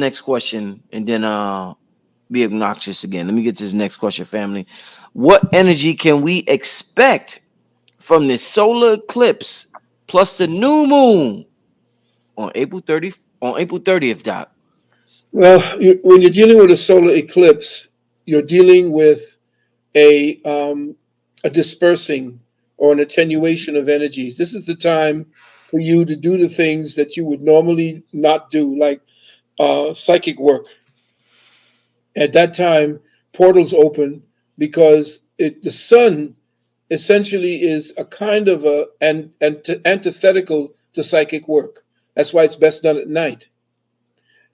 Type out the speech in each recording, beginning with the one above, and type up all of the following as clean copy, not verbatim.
next question, and then be obnoxious again. Let me get to this next question, family. What energy can we expect from this solar eclipse plus the new moon on April 30th, Doc? Well, when you're dealing with a solar eclipse, you're dealing with a um, a dispersing or an attenuation of energies. This is the time for you to do the things that you would normally not do, like psychic work. At that time, portals open because the sun essentially is a kind of antithetical to psychic work. That's why it's best done at night.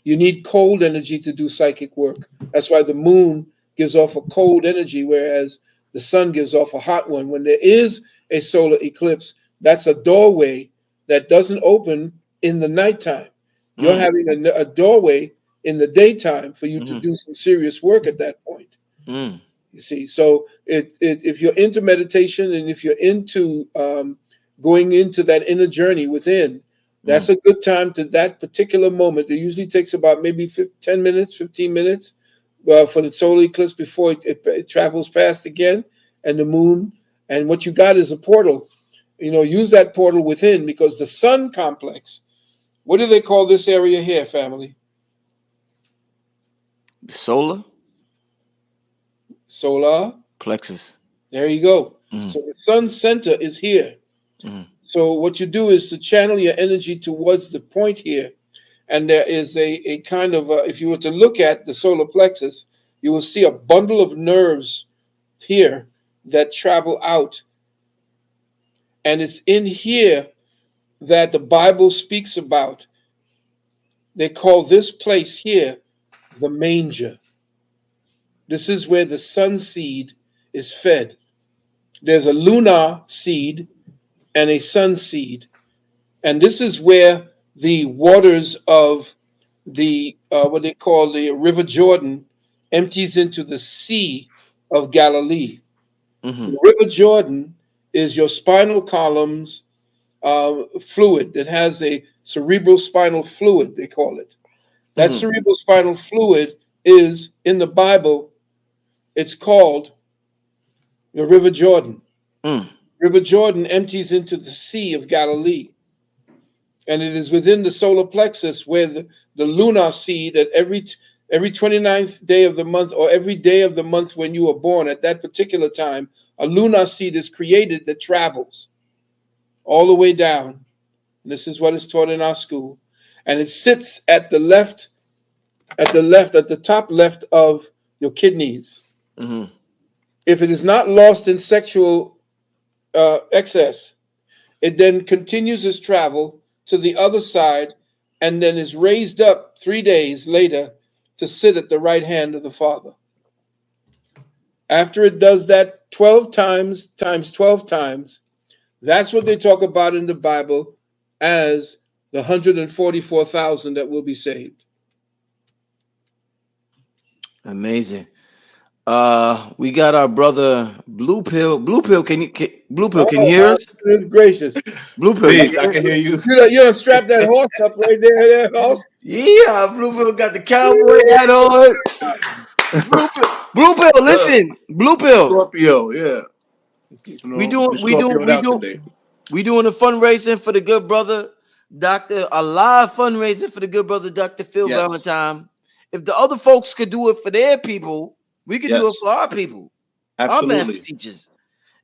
You need cold energy to do psychic work. That's why the moon gives off a cold energy, whereas the sun gives off a hot one. When there is a solar eclipse, that's a doorway that doesn't open in the nighttime. You're Mm, having a doorway in the daytime for you to mm, do some serious work at that point. mm, You see, so if you're into meditation and if you're into going into that inner journey within, mm. that's a good time to that particular moment. It usually takes about maybe 10 minutes, 15 minutes for the solar eclipse before it travels past again and the moon. And what you got is a portal. Use that portal within because the sun complex, what do they call this area here, family? Solar Solar. plexus. There you go. Mm, So the sun center is here. mm, So what you do is to channel your energy towards the point here, and there is a kind of if you were to look at the solar plexus, you will see a bundle of nerves here that travel out, and it's in here that the Bible speaks about. They call this place here the manger. This is where the sun seed is fed. There's a lunar seed and a sun seed, and this is where the waters of the what they call the River Jordan empties into the Sea of Galilee. mm, The River Jordan is your spinal column's fluid that has a cerebral spinal fluid, they call it. That mm, cerebral spinal fluid is in the Bible, it's called the River Jordan. mm. River Jordan empties into the Sea of Galilee. And it is within the solar plexus where the lunar seed that every 29th day of the month or every day of the month when you are born at that particular time, a lunar seed is created that travels all the way down. And this is what is taught in our school. And it sits at the top left of your kidneys. Mhm. If it is not lost in sexual excess, it then continues its travel to the other side and then is raised up 3 days later to sit at the right hand of the Father. After it does that 12 times 12 times, that's what they talk about in the Bible as the 144,000 that will be saved. Amazing. We got our brother Blue Pill. Blue Pill? Can you Oh, hear my us? goodness gracious. Blue Pill, you Peace. I there? can hear you. You done strap that horse up right there, horse. Yeah, Blue Pill got the cowboy hat on. Blue Pill, Look, listen, Blue Pill. Scorpio. Yeah. We We doing, we doing, Scorpioed we out doing, today. we doing a fundraising for the good brother Doctor. A live fundraising for the good brother Doctor Phil Yes. Valentine. If the other folks could do it for their people, we could do it Yes. for our people, our master Absolutely. teachers.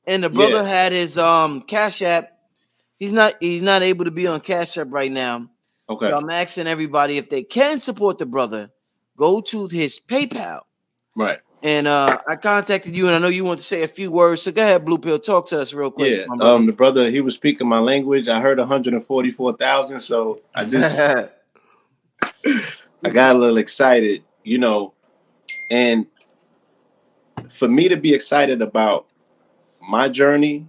And the Yeah. brother had his Cash App. He's not able to be on Cash App right now. So Okay. I'm asking everybody if they can support the brother, go to his PayPal. Right. And I contacted you, and I know you want to say a few words. So go ahead, Blue Pill, talk to us real quick, Yeah. my brother. The brother, he was speaking my language. I heard 144,000. So I got a little excited, and for me to be excited about my journey,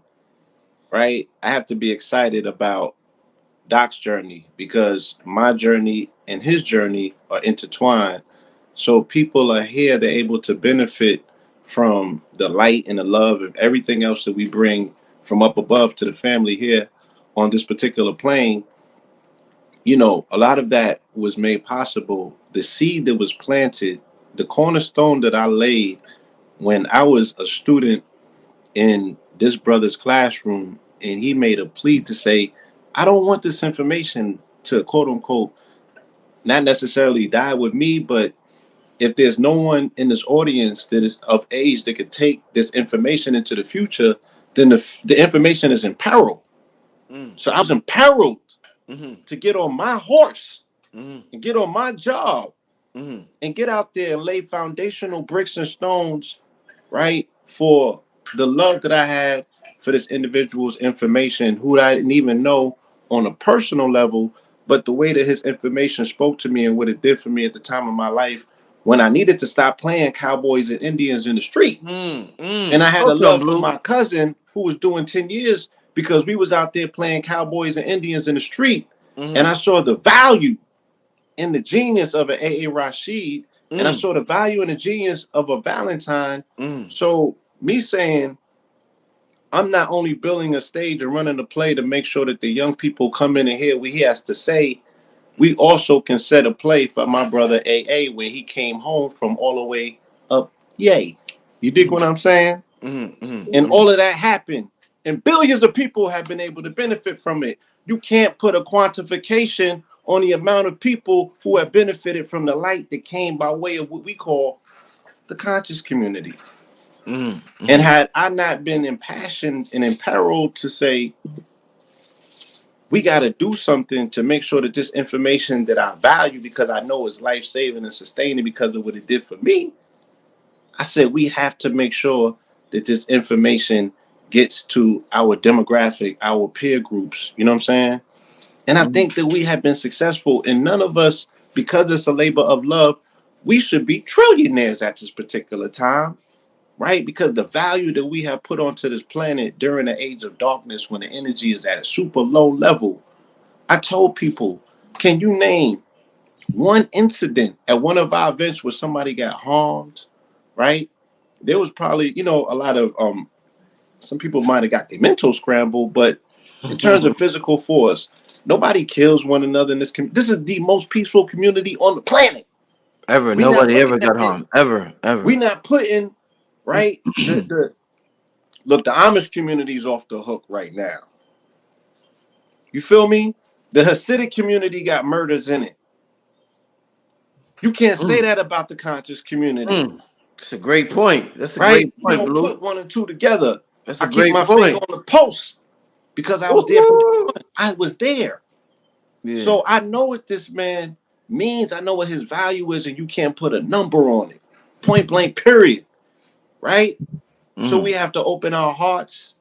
right? I have to be excited about Doc's journey because my journey and his journey are intertwined. So people are here, they're able to benefit from the light and the love and everything else that we bring from up above to the family here on this particular plane. a lot of that was made possible. The seed that was planted, the cornerstone that I laid when I was a student in this brother's classroom, and he made a plea to say, I don't want this information to quote unquote not necessarily die with me, but if there's no one in this audience that is of age that could take this information into the future, then the information is in peril. Mm. So I was imperiled Mm-hmm. to get on my horse Mm-hmm. and get on my job Mm-hmm. and get out there and lay foundational bricks and stones, right? For the love that I had for this individual's information, who I didn't even know on a personal level, but the way that his information spoke to me and what it did for me at the time of my life when I needed to stop playing cowboys and Indians in the street. Mm. Mm. And I had a Talk to him, love for Blue. my cousin who was doing 10 years because we was out there playing cowboys and Indians in the street. And Mm-hmm. I saw the value in the genius of an A.A. Rashid, and I Mm. saw the value in the genius of a Valentine. Mm. So me saying I'm not only building a stage and running a play to make sure that the young people come in and hear what he has to say, we also can set a play for my brother A.A. when he came home from all the way up. Yay. You dig Mm. what I'm saying? Mm. And Mm. all of that happened. And billions of people have been able to benefit from it. You can't put a quantification on the amount of people who have benefited from the light that came by way of what we call the conscious community. Mm. And Mm. had I not been impassioned and imperiled to say, we got to do something to make sure that this information that I value because I know is life saving and sustaining because of what it did for me, I said we have to make sure that this information gets to our demographic, our peer groups. You know what I'm saying? And I Mm. think that we have been successful, and none of us, because it's a labor of love, we should be trillionaires at this particular time, right? Because the value that we have put onto this planet during the age of darkness when the energy is at a super low level. I told people, can you name one incident at one of our events where somebody got harmed, right? There was probably, a lot of some people might have got their mental scrambled, but in terms of physical force, nobody kills one another in this this is the most peaceful community on the planet. Ever. We not Nobody looking ever at got it. harmed. Ever. We Ever. not putting right the look, the Amish community's off the hook right now. You feel me? The Hasidic community got murders in it. You can't say Mm. that about the conscious community, Mm. That's a great point. That's a right? great You point, don't Blue. put one and two together. That's a I keep great my finger point. on the pulse because I was there from day Woo-hoo. one. I was there. Yeah. So I know what this man means. I know what his value is, and you can't put a number on it. Point blank, period. Right? So we Mm. have to open our hearts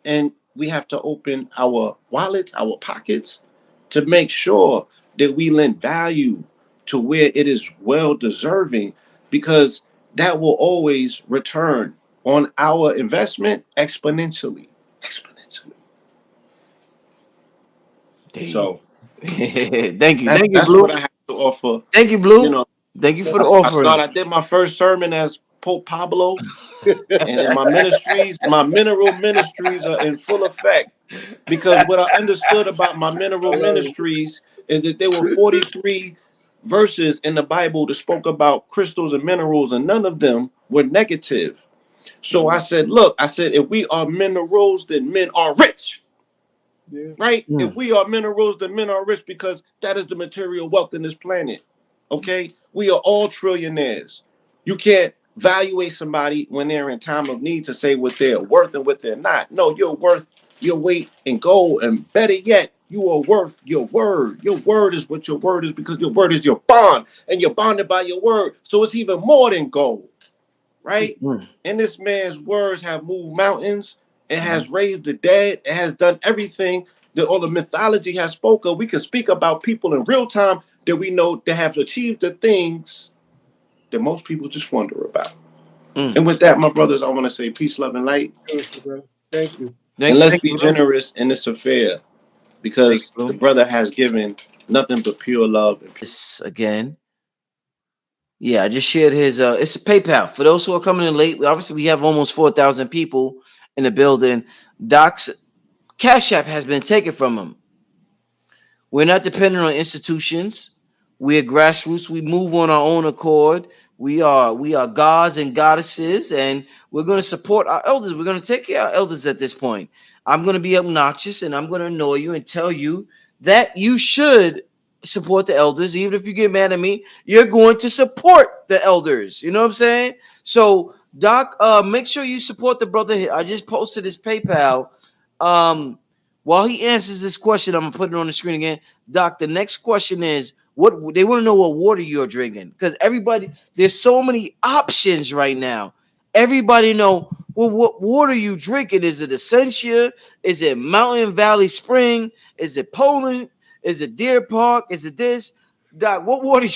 and we have to open our wallets, our pockets to make sure that we lend value to where it is well deserving because that will always return on our investment exponentially. Exponentially. There you So Thank you. that's Thank you, that's Blue. what I have to offer. Thank you, You Blue. know, Thank you for the I offering. started. I did my first sermon as Pope Pablo, and in my ministries, my mineral ministries are in full effect. Because what I understood about my mineral ministries is that there were 43 verses in the Bible that spoke about crystals and minerals, and none of them were negative. So I Mm. said, look, I said, if we are minerals, then men are rich. Yeah. Right? If Mm. we are minerals, then men are rich because that is the material wealth in this planet. Okay? We are all trillionaires. You can't evaluate somebody when they're in time of need to say what they're worth and what they're not. No, you're worth your weight in gold. And better yet, you are worth your word. Your word is what your word is because your word is your bond and you're bonded by your word. So it's even more than gold, right? Mm. And this man's words have moved mountains. It Mm. has raised the dead. It has done everything that all the mythology has spoke of. We can speak about people in real time that we know that have achieved the things that most people just wonder about. Mm. And with that, my brothers, I want to say peace, love, and light. Beautiful, brother. Thank you. And let's Thank be you, Blue. generous in this affair Thank because you, the Blue. brother has given nothing but pure love. This again. Yeah, I just shared his it's a PayPal. For those who are coming in late, obviously we have almost 4,000 people in the building. Doc's Cash App has been taken from him. We're not dependent on institutions. We're grassroots. We move on our own accord. We are gods and goddesses, and we're going to support our elders. We're going to take care of our elders at this point. I'm going to be obnoxious, and I'm going to annoy you and tell you that you should support the elders. Even if you get mad at me, you're going to support the elders. You know what I'm saying? So, Doc, make sure you support the brother here. I just posted his PayPal. Um, while he answers this question, I'm gonna put it on the screen again. Doc, the next question is what they want to know what water you're drinking. Because everybody, there's so many options right now. Everybody know, well, what water you drinking? Is it Essentia? Is it Mountain Valley Spring? Is it Poland? Is it Deer Park? Is it this? Doc, what water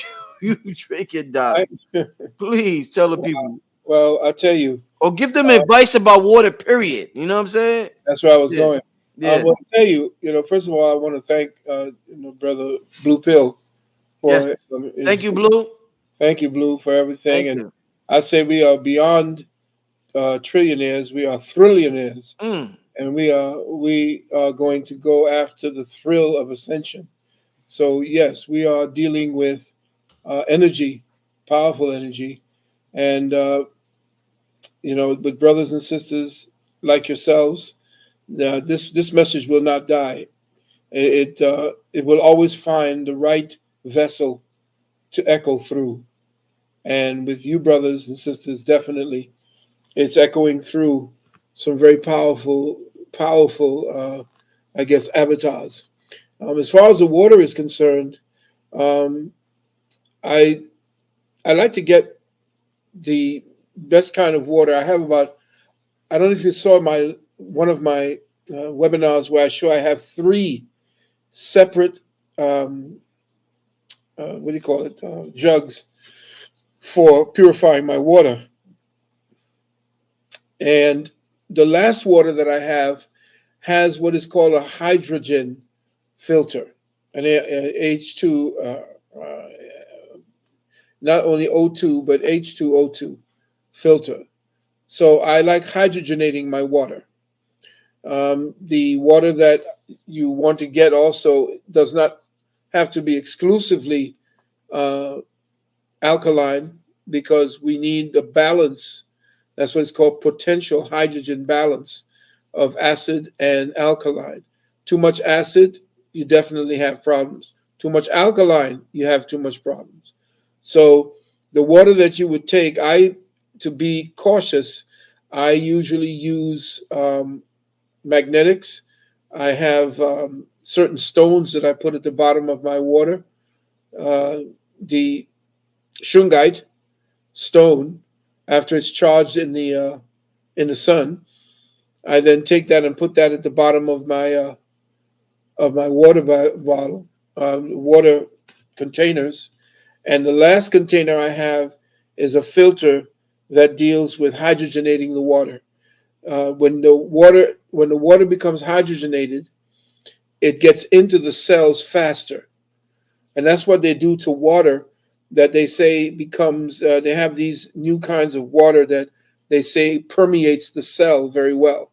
you drinking, Doc? I, Please tell the people. well, I'll tell you. Or give them advice about water, period. You know what I'm saying? That's where I was Yeah. going. Yeah. Well, I'll tell you. First of all, I want to thank brother Blue Pill Yes. for Thank his. you, Blue. Thank you, Blue, for everything. Thank And you. I say we are beyond trillionaires. We are thrillionaires, Mm. and we are going to go after the thrill of ascension. So yes, we are dealing with energy, powerful energy, and with brothers and sisters like yourselves, this message will not die. It will always find the right vessel to echo through, and with you, brothers and sisters, definitely, it's echoing through some very powerful, I guess, avatars. As far as the water is concerned, um, I I like to get the best kind of water. I have about, I don't know if you saw my one of my webinars where I show I have three separate um, what do you call it, jugs for purifying my water. And the last water that I have has what is called a hydrogen filter, an H2, not only O2 but H2O2 filter. So I like hydrogenating my water. The water that you want to get also does not have to be exclusively uh, alkaline, because we need the balance. That's what it's called, potential hydrogen balance of acid and alkaline. Too much acid, you definitely have problems. Too much alkaline, you have too much problems. So the water that you would take, to be cautious, I usually use magnetics. I have certain stones that I put at the bottom of my water. Uh, the shungite stone, after it's charged in the sun, I then take that and put that at the bottom of my water bottle, water containers. And the last container I have is a filter that deals with hydrogenating the water. When the water becomes hydrogenated, it gets into the cells faster, and that's what they do to water. That they say becomes, they have these new kinds of water that they say permeates the cell very well.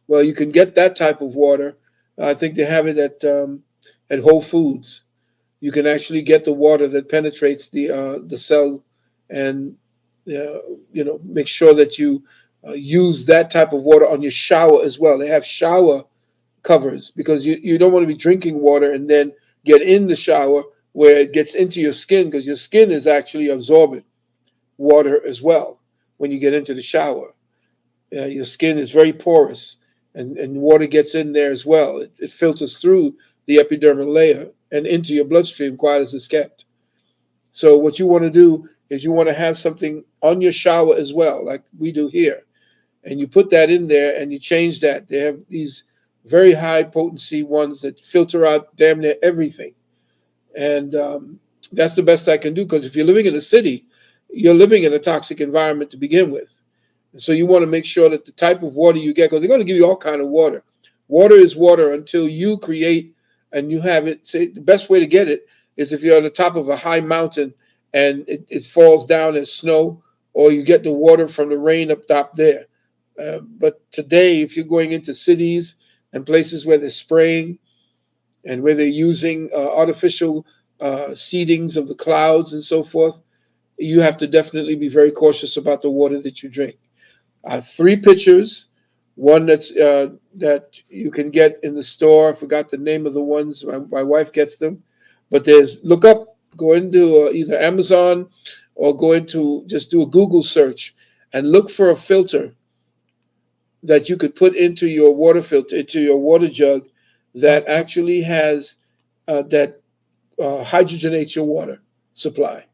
Well, you can get that type of water. I think they have it at Whole Foods. You can actually get the water that penetrates the cell, and make sure that you use that type of water on your shower as well. They have shower covers, because you don't want to be drinking water and then get in the shower where it gets into your skin, because your skin is actually absorbing water as well when you get into the shower. Your skin is very porous, and water gets in there as well. It filters through the epidermal layer and into your bloodstream, quiet as it's kept. So what you want to do is you want to have something on your shower as well, like we do here, and you put that in there and you change that. They have these very high potency ones that filter out damn near everything, and that's the best I can do, because if you're living in a city, you're living in a toxic environment to begin with. And so you want to make sure that the type of water you get, because they're going to give you all kind of water. Water is water until you create and you have it. Say the best way to get it is if you're on the top of a high mountain and it falls down as snow, or you get the water from the rain up top there. But today, if you're going into cities and places where they're spraying, and where they're using artificial seedings of the clouds and so forth, you have to definitely be very cautious about the water that you drink. Three pitchers, one that you can get in the store. I forgot the name of the ones. My wife gets them, but there's look up, go into either Amazon or go into just do a Google search and look for a filter that you could put into your water filter, into your water jug, that actually has that hydrogenates your water supply.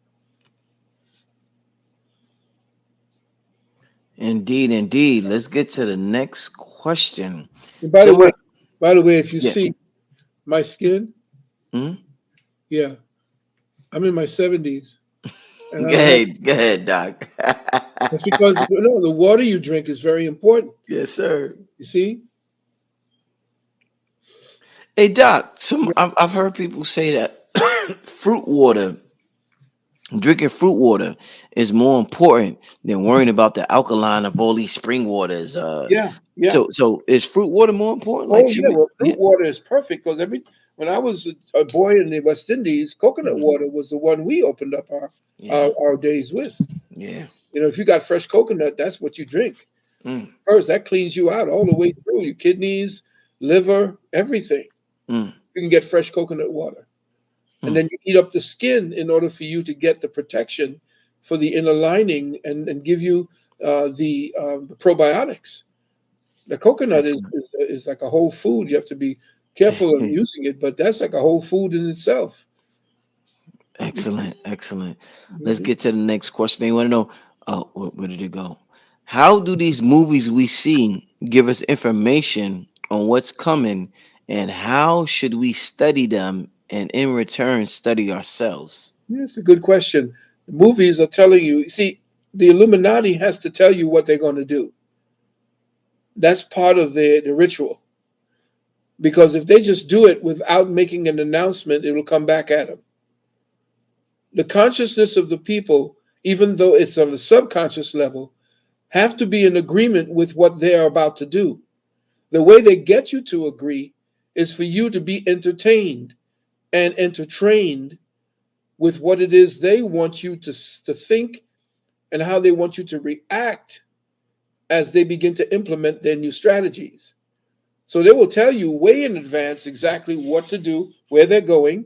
Indeed, indeed. Let's get to the next question. And Someone, by the way, if you yeah. see my skin, Hmm? yeah, I'm in my 70s, and I don't have. Go ahead, Doc. That's because no, the water you drink is very important. Yes, sir. You see? Hey, Doc. Yeah. I've heard people say that fruit water, drinking fruit water, is more important than worrying about the alkaline of all these spring waters. Yeah, yeah. So is fruit water more important? Like, Oh should yeah. we? Well, Yeah. fruit water is perfect because every when I was a boy in the West Indies, coconut Mhm. water was the one we opened up Yeah. our days with. Yeah. You know, if you got fresh coconut, that's what you drink. Mm, First, that cleans you out all the way through your kidneys, liver, everything. mm, You can get fresh coconut water. And mm. then you heat up the skin in order for you to get the protection for the inner lining and give you the probiotics. The coconut Excellent. is like a whole food. You have to be careful of using it, but that's like a whole food in itself. Excellent, excellent. Let's Mhm. get to the next question. They want to know, oh, where did it go? How do these movies we see give us information on what's coming, and how should we study them and in return study ourselves? Yeah, it's a good question. The movies are telling you. See, the Illuminati has to tell you what they're going to do. That's part of the ritual. Because if they just do it without making an announcement, it will come back at them. The consciousness of the people, even though it's on a subconscious level, have to be in agreement with what they are about to do. The way they get you to agree is for you to be entertained and entertained with what it is they want you to think and how they want you to react as they begin to implement their new strategies. So they will tell you way in advance exactly what to do, where they're going.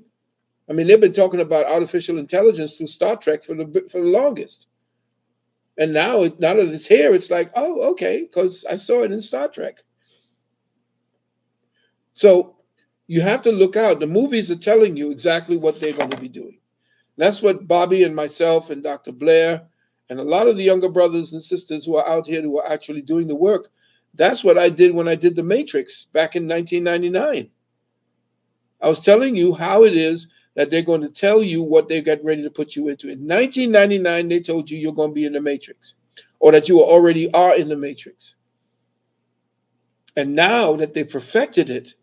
I mean, they've been talking about artificial intelligence through Star Trek for the longest. And now that it's here, it's like, oh, okay, because I saw it in Star Trek. So you have to look out. The movies are telling you exactly what they're going to be doing. That's what Bobby and myself and Dr. Blair and a lot of the younger brothers and sisters who are out here who are actually doing the work. That's what I did when I did The Matrix back in 1999. I was telling you how it is that they're going to tell you what they got ready to put you into. In 1999, they told you you're going to be in the Matrix or that you already are in the Matrix. And now that they perfected it,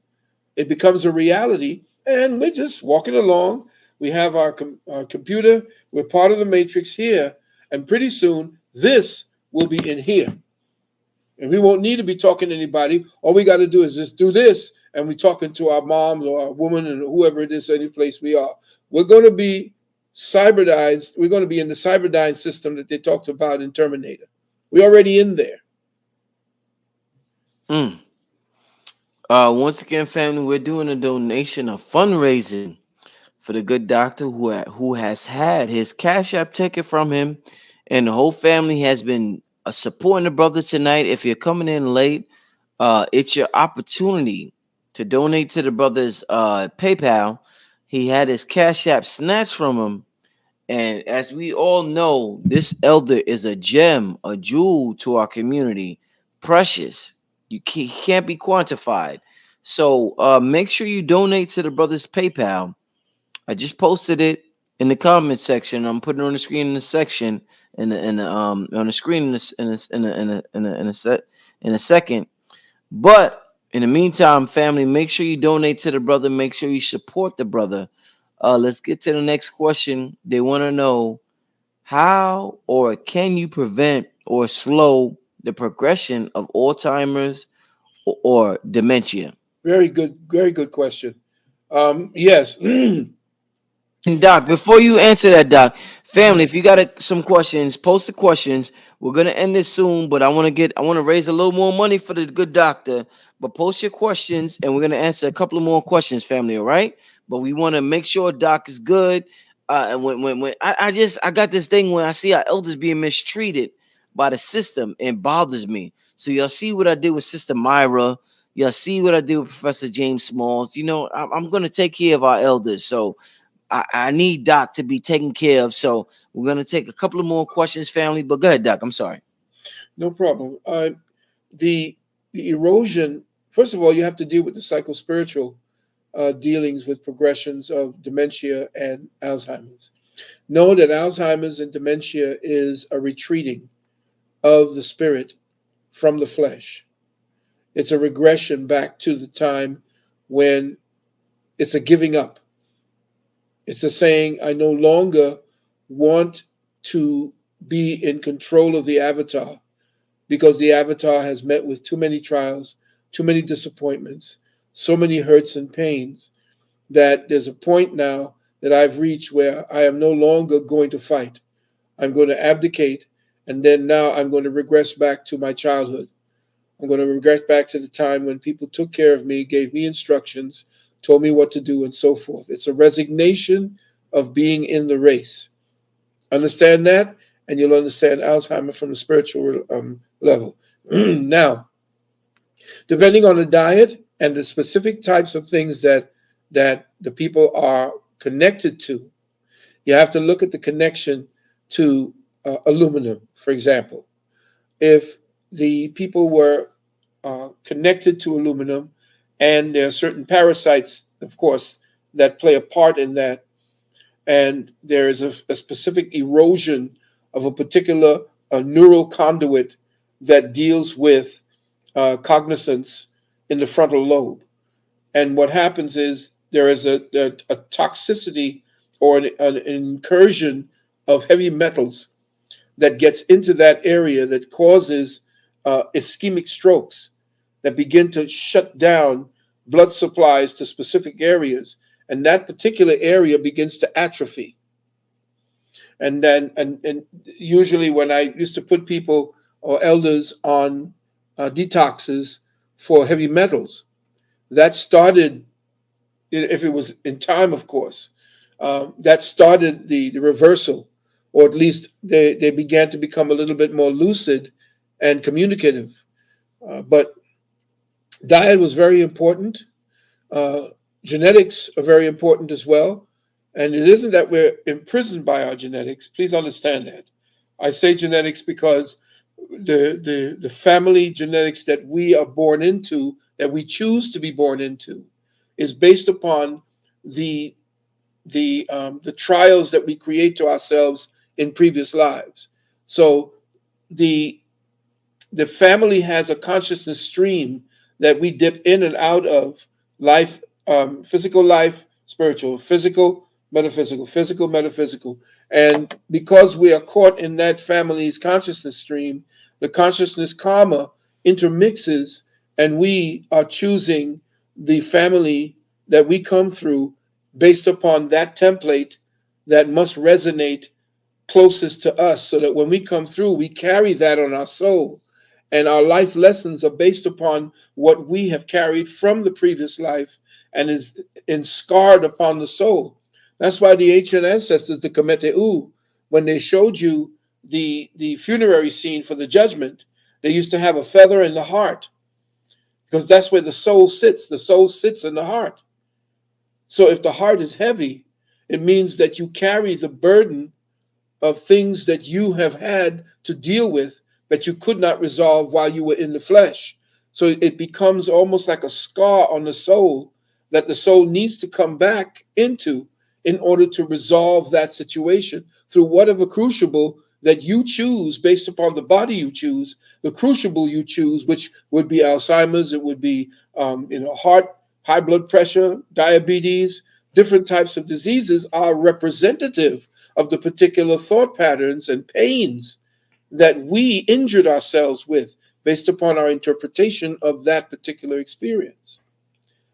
it becomes a reality, and we're just walking along. We have our computer. We're part of the matrix here, and pretty soon this will be in here, and we won't need to be talking to anybody. All we got to do is just do this, and we're talking to our moms or our woman and whoever it is, any place we are. We're going to be cyberdized. We're going to be in the cyberdyne system that they talked about in Terminator. We're already in there. Mm. Once again, family, we're doing a donation, a fundraising for the good doctor who has had his Cash App taken from him, and the whole family has been supporting the brother tonight. If you're coming in late, it's your opportunity to donate to the brother's PayPal. He had his Cash App snatched from him, and as we all know, this elder is a gem, a jewel to our community, precious. Can't be quantified. So make sure you donate to the brother's PayPal. I just posted it in the comment section. I'm putting it on the screen in the section in the on the screen in a second. But in the meantime, family, make sure you donate to the brother. Make sure you support the brother. Let's get to the next question. They want to know how or can you prevent or slow the progression of Alzheimer's or dementia? Very good question. Yes. And Doc, before you answer that, Doc, family, if you got some questions, post the questions. We're gonna end this soon, but I want to raise a little more money for the good doctor. But post your questions, and we're gonna answer a couple of more questions, family. All right? But we want to make sure Doc is good. And when I got this thing when I see our elders being mistreated by the system, it bothers me. So y'all see what I did with Sister Myra. Y'all see what I did with Professor James Smalls. You know, I'm gonna take care of our elders. So I need Doc to be taken care of. So we're gonna take a couple of more questions, family. But go ahead, Doc. I'm sorry. No problem. The the erosion. First of all, you have to deal with the psychospiritual dealings with progressions of dementia and Alzheimer's. Know that Alzheimer's and dementia is a retreating of the spirit from the flesh. It's a regression back to the time when it's a giving up. It's a saying, I no longer want to be in control of the avatar because the avatar has met with too many trials, too many disappointments, so many hurts and pains that there's a point now that I've reached where I am no longer going to fight. I'm going to abdicate, and then now I'm going to regress back to my childhood. I'm going to regress back to the time when people took care of me, gave me instructions, told me what to do, and so forth. It's a resignation of being in the race. Understand that, and you'll understand Alzheimer from the spiritual level. Now, depending on the diet and the specific types of things that the people are connected to, you have to look at the connection to aluminum, for example. If the people were connected to aluminum, and there are certain parasites, of course, that play a part in that, and there is a specific erosion of a particular neural conduit that deals with cognizance in the frontal lobe. And what happens is there is a toxicity or an incursion of heavy metals that gets into that area that causes ischemic strokes that begin to shut down blood supplies to specific areas. And that particular area begins to atrophy. And usually when I used to put people or elders on detoxes for heavy metals, that started, if it was in time, of course, that started the reversal, or at least they began to become a little bit more lucid and communicative. But diet was very important. Uh, Genetics are very important as well. And it isn't that we're imprisoned by our genetics. Please understand that. I say genetics because the family genetics that we are born into, that we choose to be born into, is based upon the the trials that we create to ourselves in previous lives. So the the family has a consciousness stream that we dip in and out of life, physical life, spiritual, physical, metaphysical. And because we are caught in that family's consciousness stream, the consciousness karma intermixes, and we are choosing the family that we come through based upon that template that must resonate closest to us, so that when we come through, we carry that on our soul. And our life lessons are based upon what we have carried from the previous life and is inscarred upon the soul. That's why the ancient ancestors, the Kemeteu, when they showed you the funerary scene for the judgment, they used to have a feather in the heart, because that's where the soul sits. The soul sits in the heart. So if the heart is heavy, it means that you carry the burden of things that you have had to deal with that you could not resolve while you were in the flesh. So it becomes almost like a scar on the soul that the soul needs to come back into in order to resolve that situation through whatever crucible that you choose based upon the body you choose, the crucible you choose, which would be Alzheimer's, it would be heart, high blood pressure, diabetes, different types of diseases are representative of the particular thought patterns and pains that we injured ourselves with based upon our interpretation of that particular experience.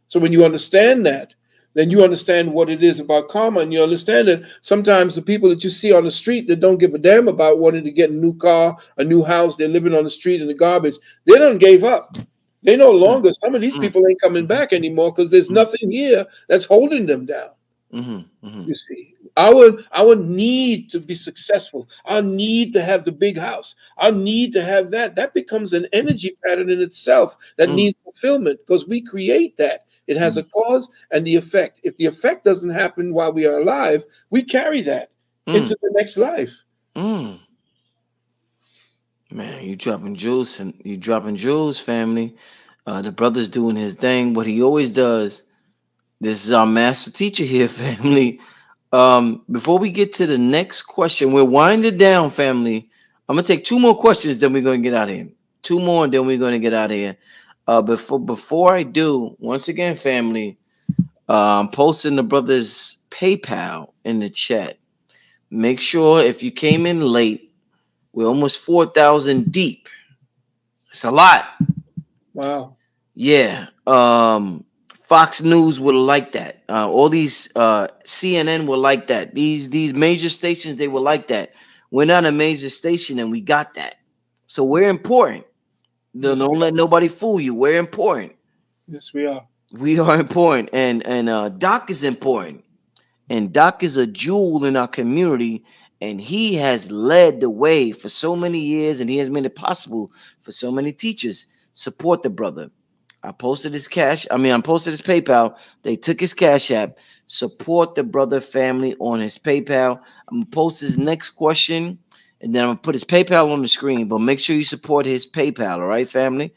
So when you understand that, then you understand what it is about karma, and you understand that sometimes the people that you see on the street that don't give a damn about wanting to get a new car, a new house, they're living on the street in the garbage, they don't gave up. They no Mm, longer, some of these mm, people ain't coming mhm, back anymore because there's mm, nothing here that's holding them down. mhm, mhm, You see, our need to be successful, our need to have the big house, our need to have that becomes an energy pattern in itself that mm, needs fulfillment because we create that. It has mm, a cause and the effect. If the effect doesn't happen while we are alive, we carry that mm, into the next life. mm. Man, you dropping jewels, family. The brother's doing his thing, what he always does. This is our master teacher here, family. Before we get to the next question, we're winding down, family. I'm gonna take two more questions, then we're gonna get out of here. Two more, and then we're gonna get out of here. Before I do, once again, family, I'm posting the brother's PayPal in the chat. Make sure if you came in late, we're almost 4,000 deep. It's a lot. Wow. Yeah. Fox News will like that. All these CNN will like that. These major stations, they will like that. We're not a major station and we got that. So we're important. Yes, Don't we let are. nobody fool you. We're important. Yes, we are. We are important. And Doc is important. And Doc is a jewel in our community, and he has led the way for so many years, and he has made it possible for so many teachers. Support the brother. I posted his PayPal. They took his Cash App. Support the brother family on his PayPal. I'm gonna post his next question, and then I'm gonna put his PayPal on the screen. But make sure you support his PayPal, all right, family?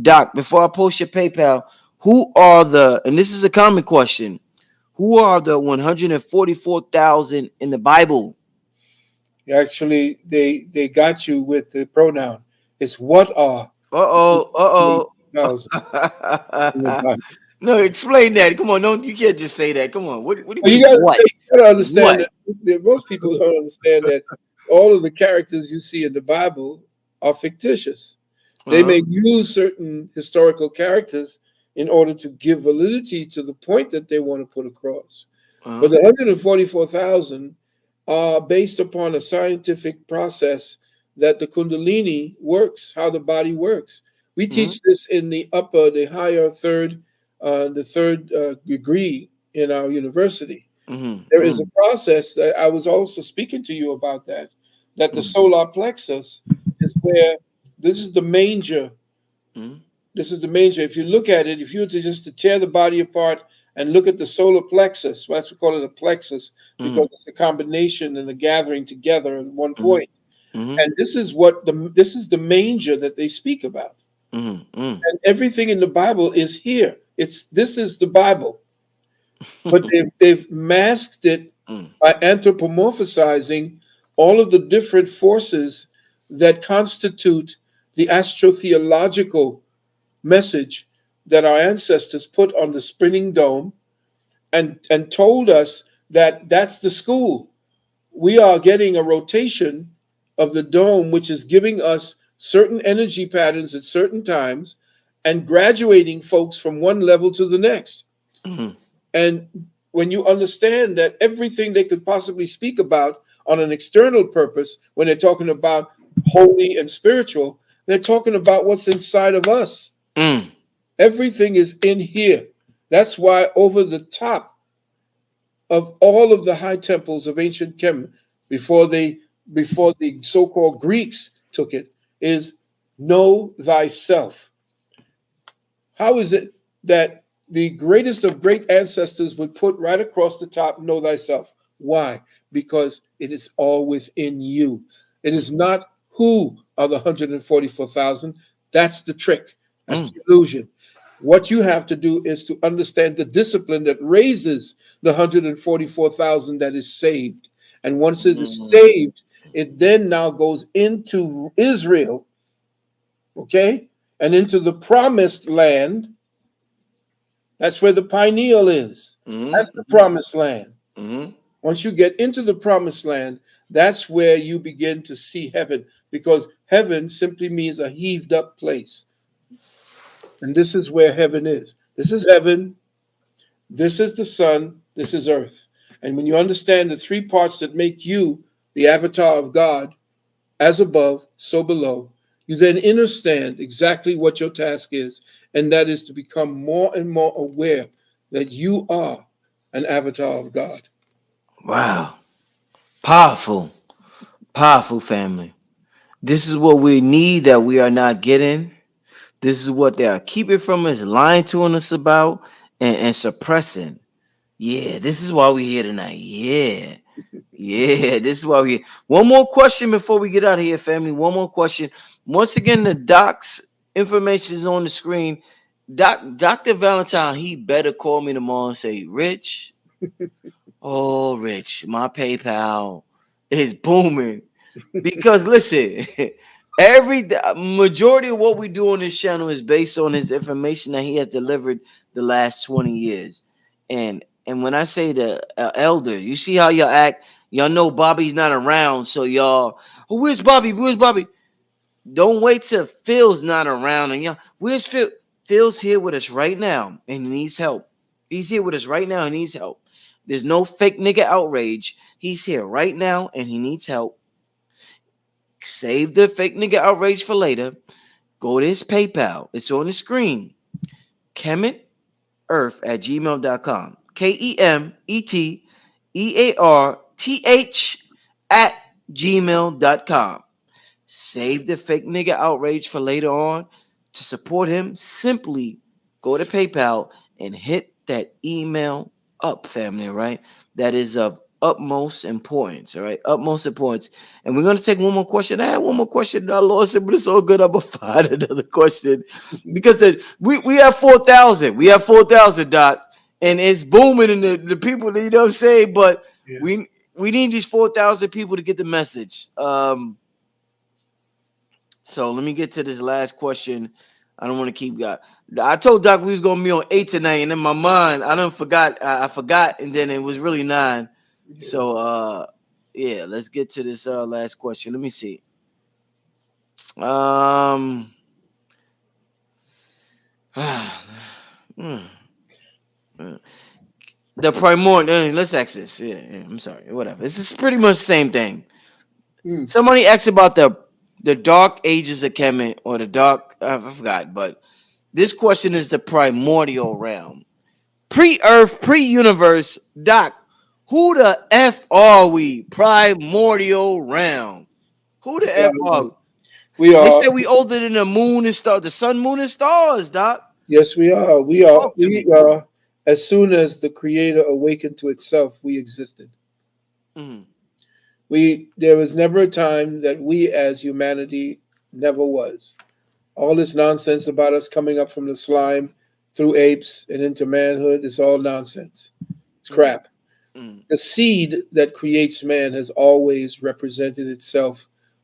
Doc, before I post your PayPal, who are the, and this is a common question, who are the 144,000 in the Bible? Actually, they got you with the pronoun. It's what are Uh 1,000 in the oh. Bible. No, explain that. Come on, don't you can't just say that. Come on. What do you Well, mean? What? you gotta understand What? that most people don't understand that all of the characters you see in the Bible are fictitious. They Uh-huh. may use certain historical characters in order to give validity to the point that they want to put across. But Uh-huh. the 144,000 are based upon a scientific process that the Kundalini works, how the body works. We Mm-hmm. teach this in the higher the third degree in our university. There is Mm-hmm. a process that I was also speaking to you about that the Mm-hmm. solar plexus is where this is the manger. Mm-hmm. This is the manger. If you look at it, if you were to just to tear the body apart and look at the solar plexus, well, that's we call it a plexus Mm-hmm. because it's a combination and a gathering together at one Mm-hmm. point. Mm-hmm. And this is the manger that they speak about. Mm-hmm. And everything in the Bible is here. It's this is the Bible. But they've masked it by anthropomorphizing all of the different forces that constitute the astrotheological message that our ancestors put on the spinning dome and told us that that's the school. We are getting a rotation of the dome, which is giving us certain energy patterns at certain times and graduating folks from one level to the next. Mm-hmm. And when you understand that everything they could possibly speak about on an external purpose, when they're talking about holy and spiritual, they're talking about what's inside of us. Mm-hmm. Everything is in here. That's why over the top of all of the high temples of ancient Kemet, before they before the so-called Greeks took it, is know thyself. How is it that the greatest of great ancestors would put right across the top, know thyself? Why? Because it is all within you. It is not who are the 144,000. That's the trick. That's the illusion. What you have to do is to understand the discipline that raises the 144,000 that is saved. And once it is Mm-hmm. saved, it then now goes into Israel, okay? And into the promised land. That's where the pineal is. That's the Mm-hmm. promised land. Mm-hmm. Once you get into the promised land, that's where you begin to see heaven because heaven simply means a heaved up place. And this is where heaven is. This is heaven. This is the sun, this is earth. And when you understand the three parts that make you the avatar of God, as above, so below, you then understand exactly what your task is, and that is to become more and more aware that you are an avatar of God. Wow. Powerful. Powerful family. This is what we need that we are not getting. This is what they are keeping from us, lying to us about, and suppressing. Yeah, this is why we're here tonight. Yeah. Yeah, this is why we. One more question before we get out of here, family. One more question. Once again, the doc's information is on the screen. Dr. Valentine, he better call me tomorrow and say, Rich, oh, Rich, my PayPal is booming. Because listen, majority of what we do on this channel is based on his information that he has delivered the last 20 years. And when I say the elder, you see how y'all act. Y'all know Bobby's not around, so y'all, oh, where's Bobby? Where's Bobby? Don't wait till Phil's not around and y'all. Where's Phil? Phil's here with us right now, and he needs help. He's here with us right now and needs help. There's no fake nigga outrage. He's here right now and he needs help. Save the fake nigga outrage for later. Go to his PayPal. It's on the screen. KemetEarth@gmail.com. KEMETEARTH at gmail.com. Save the fake nigga outrage for later on. To support him, simply go to PayPal and hit that email up, family, right? That is of utmost importance, all right? Utmost importance. And we're going to take one more question. I had one more question that I lost it, but it's all good. I'm going to find another question because we have 4,000. We have 4,000, Doc, and it's booming in the people, you know what I'm saying? But Yeah. we need these 4,000 people to get the message. So let me get to this last question. I don't want to keep got. I told Doc we was gonna be on 8 tonight, and in my mind, I don't forgot. I forgot, and then it was really 9. Yeah. So yeah, let's get to this last question. Let me see. Um, hmm, uh, the primordial. Let's ask this. Yeah, I'm sorry. Whatever. This is pretty much the same thing. Mm. Somebody asked about the dark ages of Kemet or the dark. I forgot, but this question is the primordial realm. Pre-Earth, pre-universe, Doc. Who the F are we? Primordial realm. Who the F are we? We They are. say we older than the moon and stars, the sun, moon, and stars, Doc. Yes, we are. We are. Talk to We me. are. As soon as the Creator awakened to itself, we existed. Mm, We. There was never a time that we, as humanity, never was. All this nonsense about us coming up from the slime through apes and into manhood is all nonsense. It's mm, crap. mm, The seed that creates man has always represented itself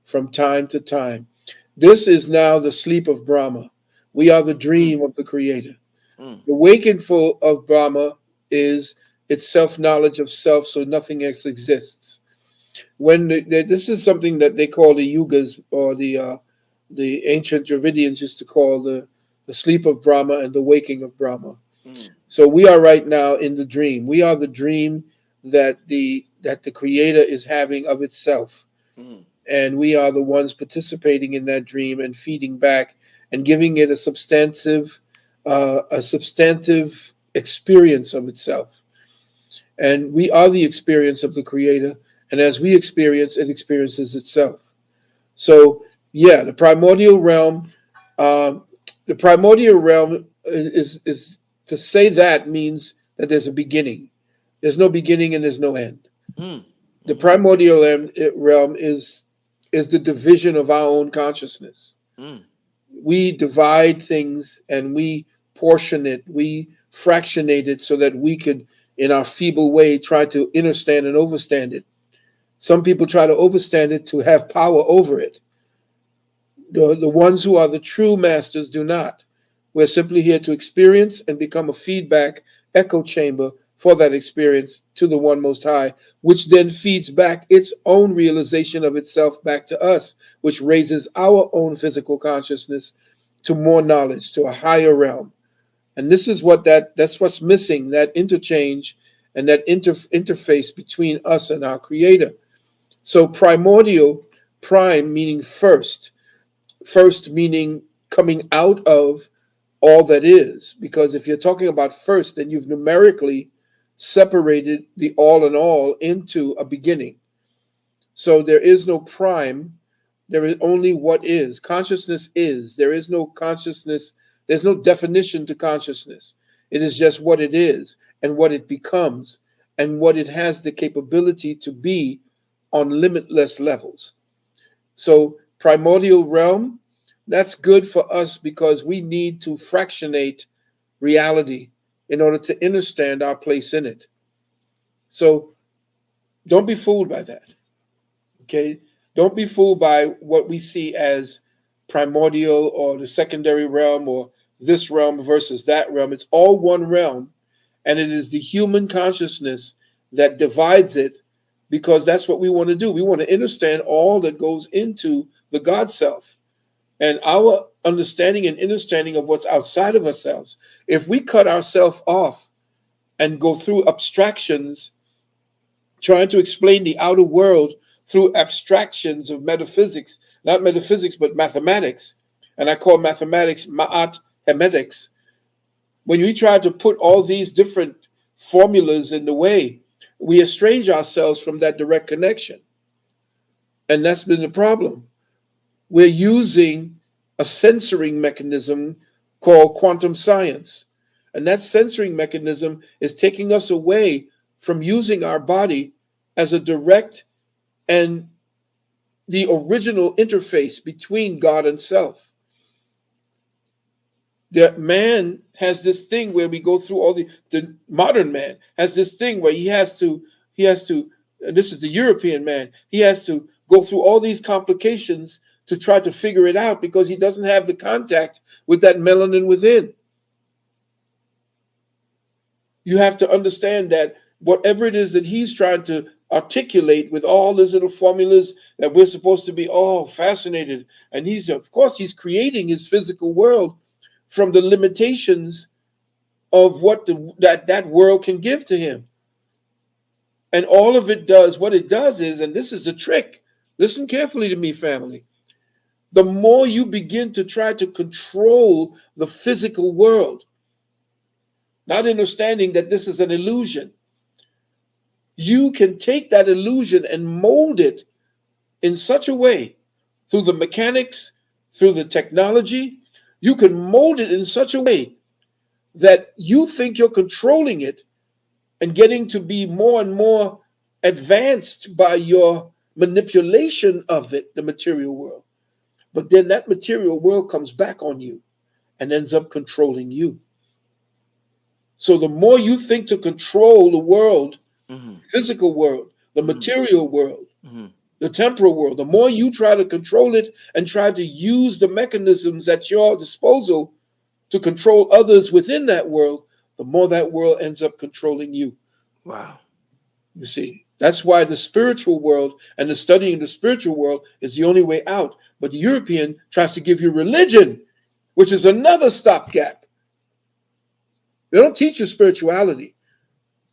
from time to time. This is now the sleep of Brahma. We are the mm, dream of the Creator. mm, The wakeful of Brahma is its self knowledge of self, so nothing else exists. This is something that they call the yugas, or the ancient Dravidians used to call the sleep of Brahma and the waking of Brahma. mm, So we are right now in the dream. We are the dream that the Creator is having of itself, mm, and we are the ones participating in that dream and feeding back and giving it a substantive experience of itself. And we are the experience of the Creator, and as we experience, it experiences itself. So yeah, um, the primordial realm is to say that means that there's a beginning. There's no beginning and there's no end. mm, The mhm, primordial realm is the division of our own consciousness. mm, We divide things and we portion it, we fractionate it so that we could, in our feeble way, try to understand and overstand it. Some people try to overstand it to have power over it. The ones who are the true masters do not. We're simply here to experience and become a feedback echo chamber for that experience to the One Most High, which then feeds back its own realization of itself back to us, which raises our own physical consciousness to more knowledge, to a higher realm. And this is that's what's missing, that interchange and that interface between us and our creator. So primordial, prime meaning first, first meaning coming out of all that is. Because if you're talking about first, then you've numerically separated the all in all into a beginning. So there is no prime. There is only what is. Consciousness is. There is no consciousness. There's no definition to consciousness. It is just what it is and what it becomes and what it has the capability to be on limitless levels. So, primordial realm, that's good for us because we need to fractionate reality in order to understand our place in it. So, don't be fooled by that. Okay? Don't be fooled by what we see as primordial or the secondary realm or this realm versus that realm. It's all one realm, and it is the human consciousness that divides it because that's what we want to do. We want to understand all that goes into the God self and our understanding and understanding of what's outside of ourselves. If we cut ourselves off and go through abstractions trying to explain the outer world through abstractions of metaphysics, not metaphysics, but mathematics. And I call mathematics ma'at hemetics. When we try to put all these different formulas in the way, we estrange ourselves from that direct connection. And that's been the problem. We're using a censoring mechanism called quantum science. And that censoring mechanism is taking us away from using our body as a direct and the original interface between God and self. The man has this thing where we go through all the modern man has this thing where he has to and this is the European man, he has to go through all these complications to try to figure it out because he doesn't have the contact with that melanin within. You have to understand that whatever it is that he's trying to articulate with all these little formulas that we're supposed to be all fascinated, and he's of course he's creating his physical world from the limitations of what that world can give to him. And all of it does, what it does is, and this is the trick, listen carefully to me, family. The more you begin to try to control the physical world, not understanding that this is an illusion, you can take that illusion and mold it in such a way through the mechanics, through the technology. You can mold it in such a way that you think you're controlling it and getting to be more and more advanced by your manipulation of it, the material world. But then that material world comes back on you and ends up controlling you. So the more you think to control the world, Mm-hmm. physical world, the Mm-hmm. material world, Mm-hmm. the temporal world, the more you try to control it and try to use the mechanisms at your disposal to control others within that world, the more that world ends up controlling you. Wow. You see, that's why the spiritual world and the studying the spiritual world is the only way out. But the European tries to give you religion, which is another stopgap. They don't teach you spirituality.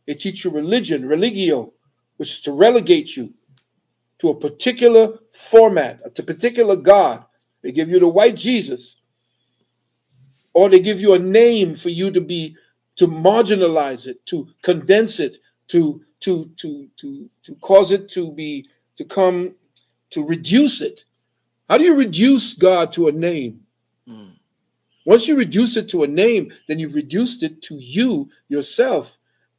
They teach you religion, religio, which is to relegate you to a particular format, a particular God. They give you the white Jesus, or they give you a name for you to marginalize it, to condense it, to cause it to come to reduce it. How do you reduce God to a name? Mm. Once you reduce it to a name, then you've reduced it to you yourself,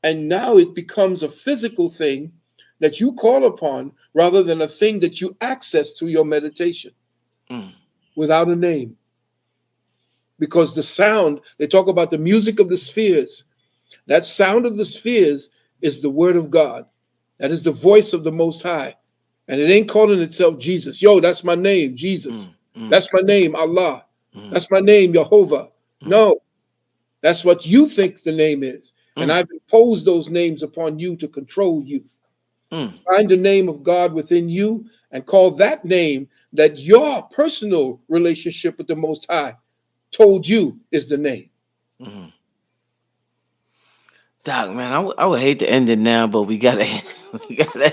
and now it becomes a physical thing that you call upon rather than a thing that you access through your meditation Mm. without a name. Because the sound, they talk about the music of the spheres. That sound of the spheres is the word of God. That is the voice of the Most High. And it ain't calling itself Jesus. Yo, that's my name, Jesus. Mm. Mm. That's my name, Allah. Mm. That's my name, Jehovah. Mm. No, that's what you think the name is. And Mm. I've imposed those names upon you to control you. Mm. Find the name of God within you and call that name that your personal relationship with the Most High told you is the name. Mm. Doc, man, I would hate to end it now, but we gotta, we gotta,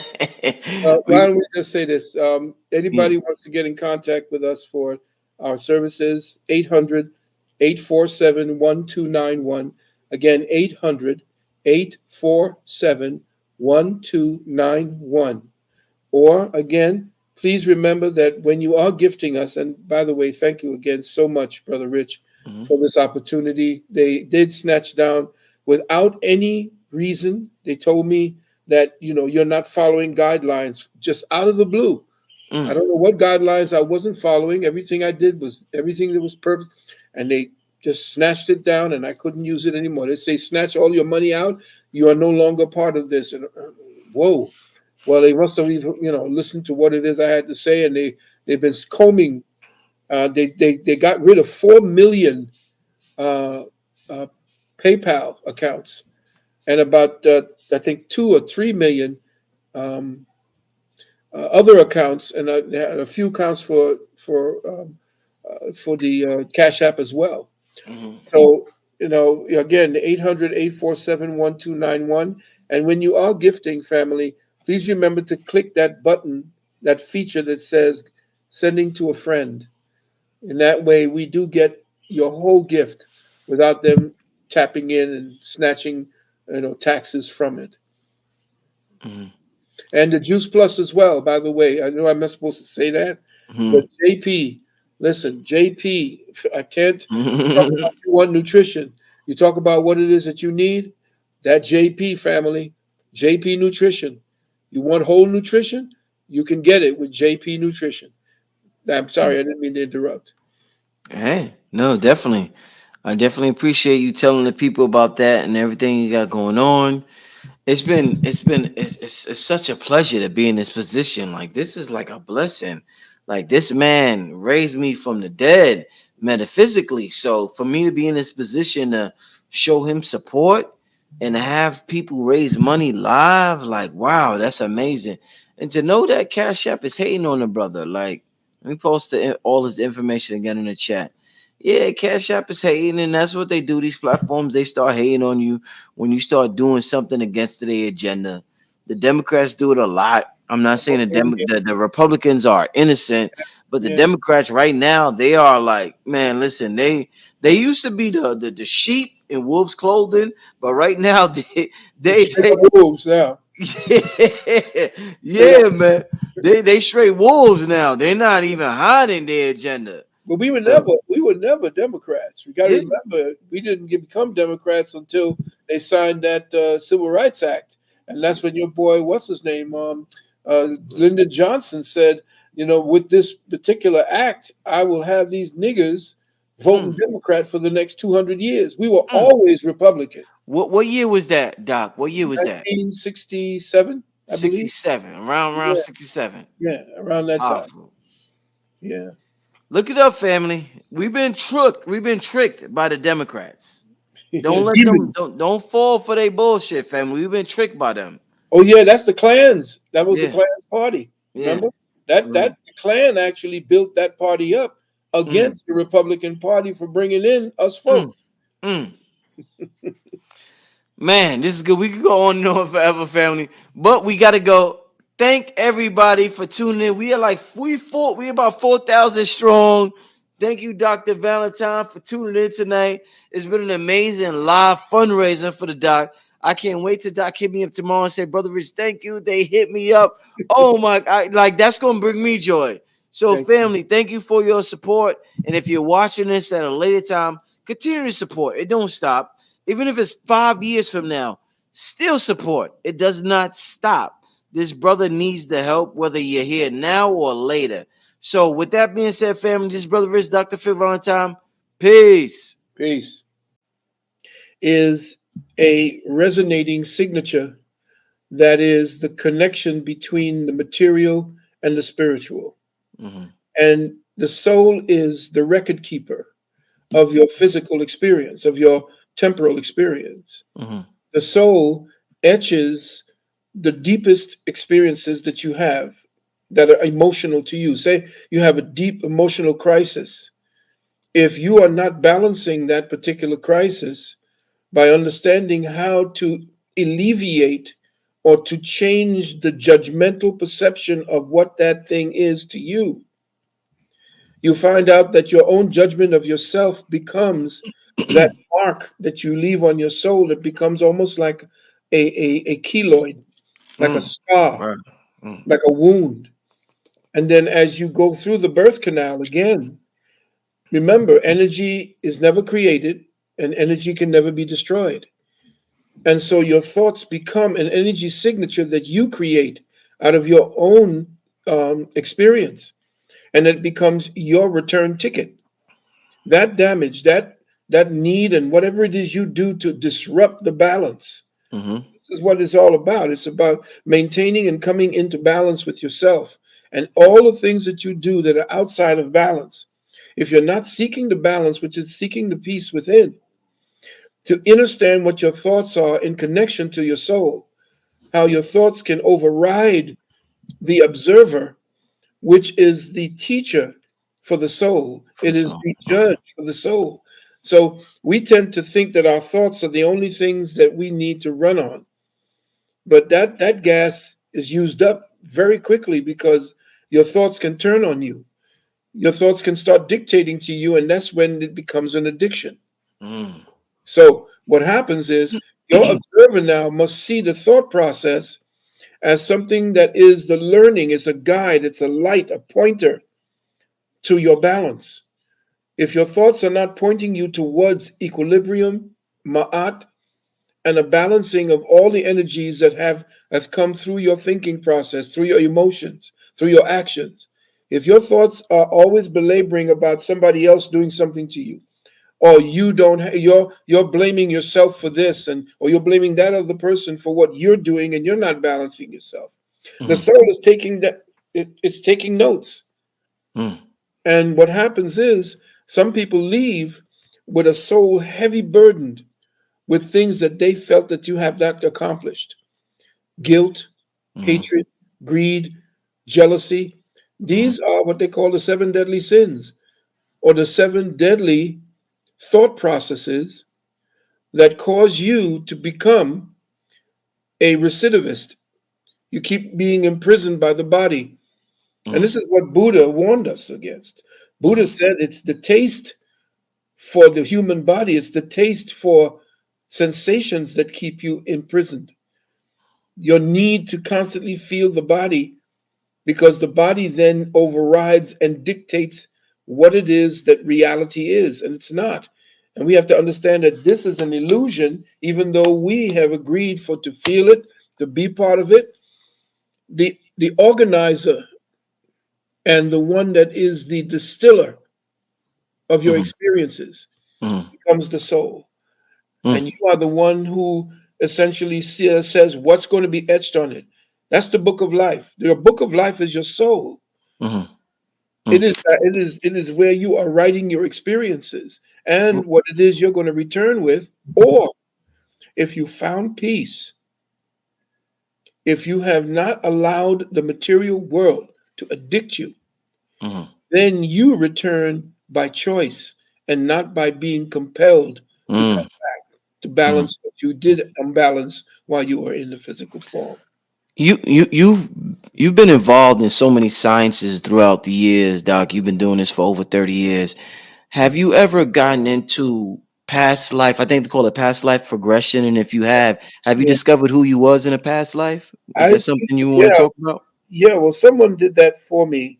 Why we, don't we just say this? yeah. Anybody wants to get in contact with us for our services, 800-847-1291. Again, 800-847-1291. Or again, please remember that when you are gifting us, and by the way, thank you again so much, Brother Rich, Mhm, for this opportunity. They did snatch down without any reason. They told me that you're not following guidelines just out of the blue. I mm, don't know what guidelines I wasn't following. Everything I did was everything that was perfect, and they just snatched it down, and I couldn't use it anymore. They say, snatch all your money out. You are no longer part of this. And whoa, well, they must have even listened to what it is I had to say, and they've been combing. They got rid of 4 million uh, uh, PayPal accounts, and about I think 2 or 3 million. Um, Other accounts, and they had a few accounts for the Cash App as well. mhm, So, again, 800-847-1291. And when you are gifting, family, please remember to click that button, that feature that says sending to a friend. And that way we do get your whole gift without them tapping in and snatching, taxes from it. mhm, And the Juice Plus as well, by the way. I know I'm not supposed to say that, but mhm. JP, listen, JP, I can't talk Mhm. about you want nutrition. You talk about what it is that you need, that JP family, JP Nutrition. You want whole nutrition? You can get it with JP Nutrition. I'm sorry, I didn't mean to interrupt. Hey, no, definitely. I definitely appreciate you telling the people about that and everything you got going on. It's such a pleasure to be in this position. Like this is like a blessing. Like this man raised me from the dead metaphysically. So for me to be in this position to show him support and to have people raise money live, like wow, that's amazing. And to know that Cash App is hating on the brother, like let me post all his information again in the chat. Yeah, Cash App is hating, and that's what they do. These platforms, they start hating on you when you start doing something against their agenda. The Democrats do it a lot. I'm not saying the Republicans are innocent, but the Yeah. Democrats right now, they are like, man, listen, they used to be the sheep in wolves clothing, but right now They're they straight up wolves now. yeah, Straight up. yeah, man. They straight wolves now. They're not even hiding their agenda. But So we were never Democrats. We got to yeah. remember, we didn't become Democrats until they signed that Civil Rights Act, and that's when your boy, what's his name, Lyndon Johnson said, with this particular act, I will have these niggers voting Mm, Democrat for the next 200 years. We were mm. always Republican. What year was that, Doc? What year was that? 1967, I believe. 67. Around Yeah, 67. yeah, around that time. Powerful. Yeah, Look it up, family. We've been tricked. We've been tricked by the Democrats. yeah, Don't let them demon. don't fall for their bullshit, family. We've been tricked by them. Oh yeah, that's the Klans. That was the Yeah, Klan party. yeah. Remember that Right. that Klan actually built that party up Mm, against the Republican Party for bringing in us mm, folks. mm. Man, this is good. We could go on and on forever, family. But we gotta go. Thank everybody for tuning in. We are like we about 4,000 strong. Thank you, Dr. Valentine, for tuning in tonight. It's been an amazing live fundraiser for the doc. I can't wait till Doc hit me up tomorrow and say, Brother Rich, thank you. They hit me up. Oh my God, like that's gonna bring me joy. So, Thank you. family, thank you for your support. And if you're watching this at a later time, continue to support. It don't stop. Even if it's 5 years from now, still support. It does not stop. This brother needs the help, whether you're here now or later. So, with that being said, family, this brother Rich, Dr. Phil Valentine. Peace. Peace is a resonating signature that is the connection between the material and the spiritual. Hmm. And the soul is the record keeper of your physical experience, of your temporal experience. Hmm. The soul etches the deepest experiences that you have that are emotional to you. Say you have a deep emotional crisis. If you are not balancing that particular crisis, by understanding how to alleviate or to change the judgmental perception of what that thing is to you. You find out that your own judgment of yourself becomes that mark that you leave on your soul. It becomes almost like a keloid, like a Mm. scar, Right. Mm. like a wound. And then as you go through the birth canal again, remember, energy is never created and energy can never be destroyed. And so your thoughts become an energy signature that you create out of your own experience. And it becomes your return ticket. That damage, that need, and whatever it is you do to disrupt the balance. Mm-hmm. This is what it's all about. It's about maintaining and coming into balance with yourself. And all the things that you do that are outside of balance. If you're not seeking the balance, which is seeking the peace within, to understand what your thoughts are in connection to your soul, how your thoughts can override the observer, which is the teacher for the soul. For the It is song. the judge for the soul. So we tend to think that our thoughts are the only things that we need to run on. But that gas is used up very quickly because your thoughts can turn on you. Your thoughts can start dictating to you, and that's when it becomes an addiction. Mm. So what happens is your observer now must see the thought process as something that is the learning, it's a guide, it's a light, a pointer to your balance. If your thoughts are not pointing you towards equilibrium, ma'at, and a balancing of all the energies that have come through your thinking process, through your emotions, through your actions. If your thoughts are always belaboring about somebody else doing something to you, or you don't you're blaming yourself for this, and or you're blaming that other person for what you're doing, and you're not balancing yourself, the Mm. soul is taking it's taking notes. Mm. And what happens is some people leave with a soul heavy burdened with things that they felt that you have not accomplished: guilt, Mm. hatred, greed, jealousy. Mm. These are what they call the seven deadly sins, or the seven deadly thought processes that cause you to become a recidivist. You keep being imprisoned by the body. And Mm. this is what Buddha warned us against. Buddha Mm. said it's the taste for the human body, it's the taste for sensations that keep you imprisoned. Your need to constantly feel the body, because the body then overrides and dictates what it is that reality is, and it's not. And we have to understand that this is an illusion, even though we have agreed for to feel it, to be part of it. The organizer and the one that is the distiller of your Mm. experiences Mm. becomes the soul. And Mm. you are the one who essentially says what's going to be etched on it. That's the book of life. Your book of life is your soul. Mm. It Mm. is it is where you are writing your experiences and what it is you're going to return with. Or if you found peace, if you have not allowed the material world to addict you, Mm. then you return by choice and not by being compelled to Mm. come to Mm. balance what you did unbalance while you were in the physical form. You've been involved in so many sciences throughout the years, Doc. You've been doing this for over 30 years. Have you ever gotten into past life? I think they call it past life progression. And if you have you Yeah, discovered who you was in a past life? Is I that something you want to yeah talk about? yeah. Well, someone did that for me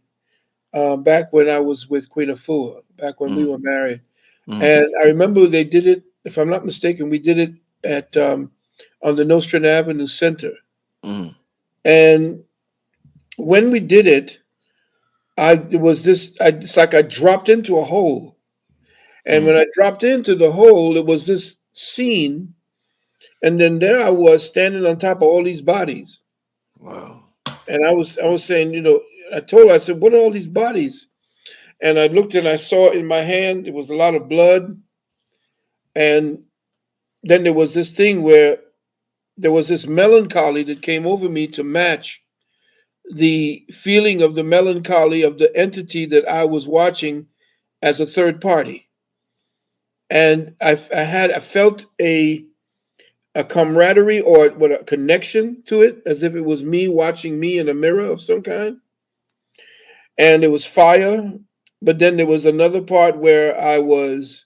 back when I was with Queen Afua, back when we Mm. were married. Mm. And I remember they did it, if I'm not mistaken, we did it at on the Nostrand Avenue Center. Mm. And when we did it, it was it's like I dropped into a hole. And Mm. when I dropped into the hole, it was this scene. And then there I was standing on top of all these bodies. Wow. And I was saying, I told her, I said, what are all these bodies? And I looked and I saw in my hand, it was a lot of blood. And then there was this thing where there was this melancholy that came over me to match the feeling of the melancholy of the entity that I was watching as a third party. and I felt a camaraderie or what a connection to it, as if it was me watching me in a mirror of some kind, and it was fire. But then there was another part where I was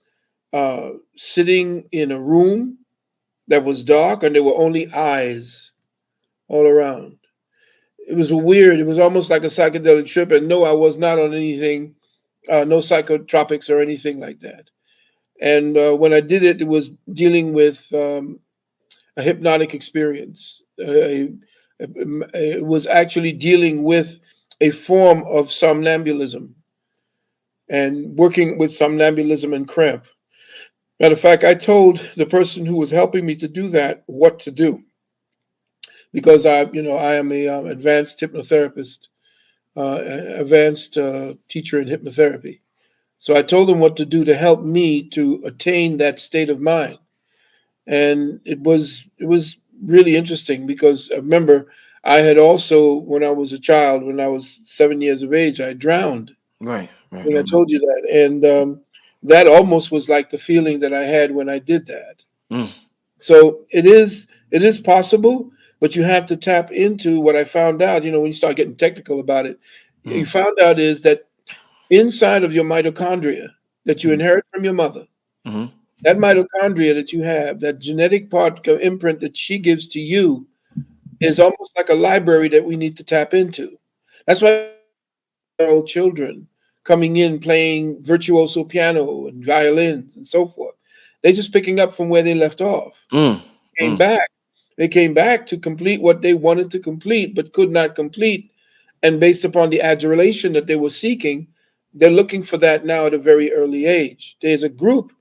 sitting in a room that was dark, and there were only eyes all around. It was weird. It was almost like a psychedelic trip. And no, I was not on anything, no psychotropics or anything like that. And when I did it, it was dealing with a hypnotic experience. It was actually dealing with a form of somnambulism and working with somnambulism and cramp. Matter of fact, I told the person who was helping me to do that what to do because I am a advanced hypnotherapist, advanced teacher in hypnotherapy. So I told them what to do to help me to attain that state of mind, and it was really interesting because I remember I had also, when I was a child, when I was 7 years of age, I drowned. Right, I right. think I Mm-hmm. told you that, and that almost was like the feeling that I had when I did that. Mm, So it is possible, but you have to tap into what I found out. When you start getting technical about it, you mm, found out is that inside of your mitochondria that you mm, inherit from your mother, mm, that mitochondria that you have, that genetic part imprint that she gives to you, is almost like a library that we need to tap into. That's why you see these 7 year old children coming in playing virtuoso piano and violins and so forth. They're just picking up from where they left off. mm, Came mm, back. They came back to complete what they wanted to complete but could not complete. And based upon the adulation that they were seeking, they're looking for that now at a very early age. There's a group,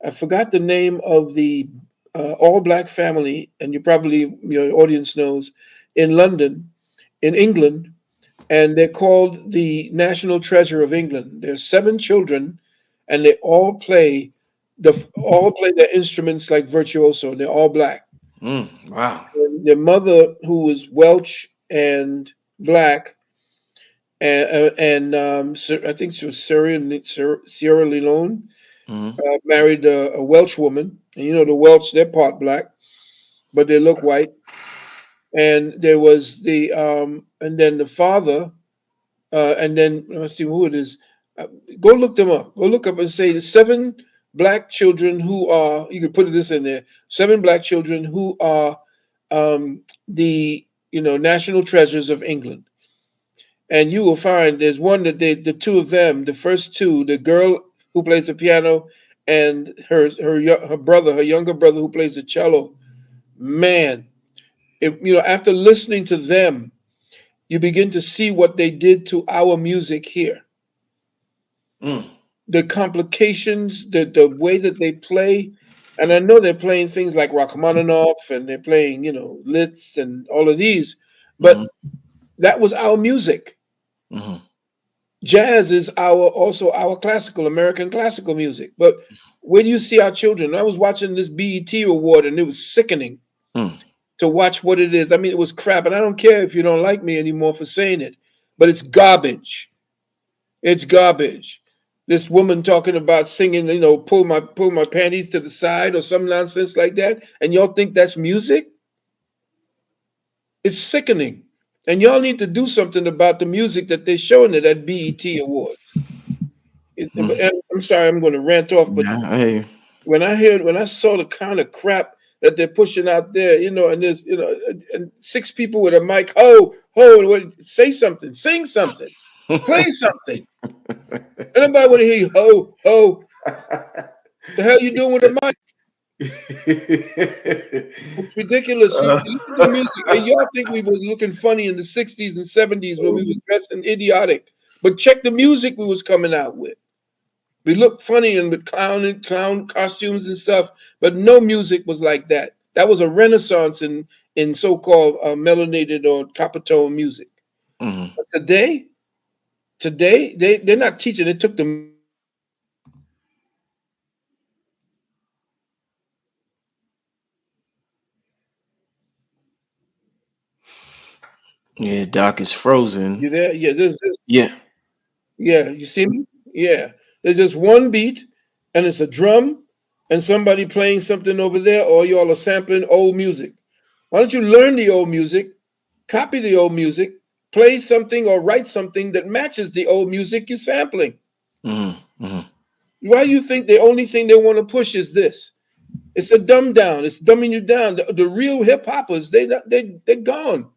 I forgot the name of the all black family, and you probably, your audience knows, in London, in England, and they're called the National Treasure of England. There's 7 children, and they all play their instruments like virtuoso. They're all black. mm. Wow. And their mother, who was Welsh and black, and I think she was Sierra Leone, Mm, married a Welsh woman, and the Welsh, they're part black, but they look white. And there was and then the father, and then let's see who it is. Uh, Go look them up. Go look up and say the 7 black children who are. You can put this in there. 7 black children who are the national treasures of England, and you will find there's one that the two of them, the first two, the girl who plays the piano, and her brother, her younger brother who plays the cello. Man, after listening to them, you begin to see what they did to our music here. mm, The complications, the way that they play, and I know they're playing things like Rachmaninoff, and they're playing Liszt and all of these, mm, but that was our music. mm, Jazz is our classical American classical music. But where do you see our children? I was watching this BET award, and it was sickening mm, to watch what it is. I mean, it was crap, and I don't care if you don't like me anymore for saying it, but it's garbage. It's garbage. This woman talking about singing, pull my panties to the side or some nonsense like that, and y'all think that's music? It's sickening. And y'all need to do something about the music that they're showing at that BET award. mm. I'm sorry, I'm going to rant off, but Yeah, I hear you. when I saw the kind of crap that they're pushing out there, and there's, and 6 people with a mic, ho, and say something, sing something, play something. And nobody want to hear you, ho. The hell you doing with a mic? It's ridiculous. You look at the music, and y'all think we were looking funny in the '60s and '70s when we was dressing idiotic, but check the music we was coming out with. We looked funny and with clown costumes and stuff, but no music was like that. That was a renaissance in so-called melanated or copper tone music. Mm. But today they're not teaching. They took the music and they put it in a computer program. Yeah, Doc is frozen. You there? Yeah, this. Yeah. Yeah, you see me? Yeah, there's just one beat, and it's a drum and somebody playing something over there, or y'all are sampling old music. Why don't you learn the old music, copy the old music, play something or write something that matches the old music you're sampling? Mm-hmm. Mm-hmm. Why do you think the only thing they want to push is this? It's a dumb down. It's dumbing you down. The real hip hoppers, they're gone.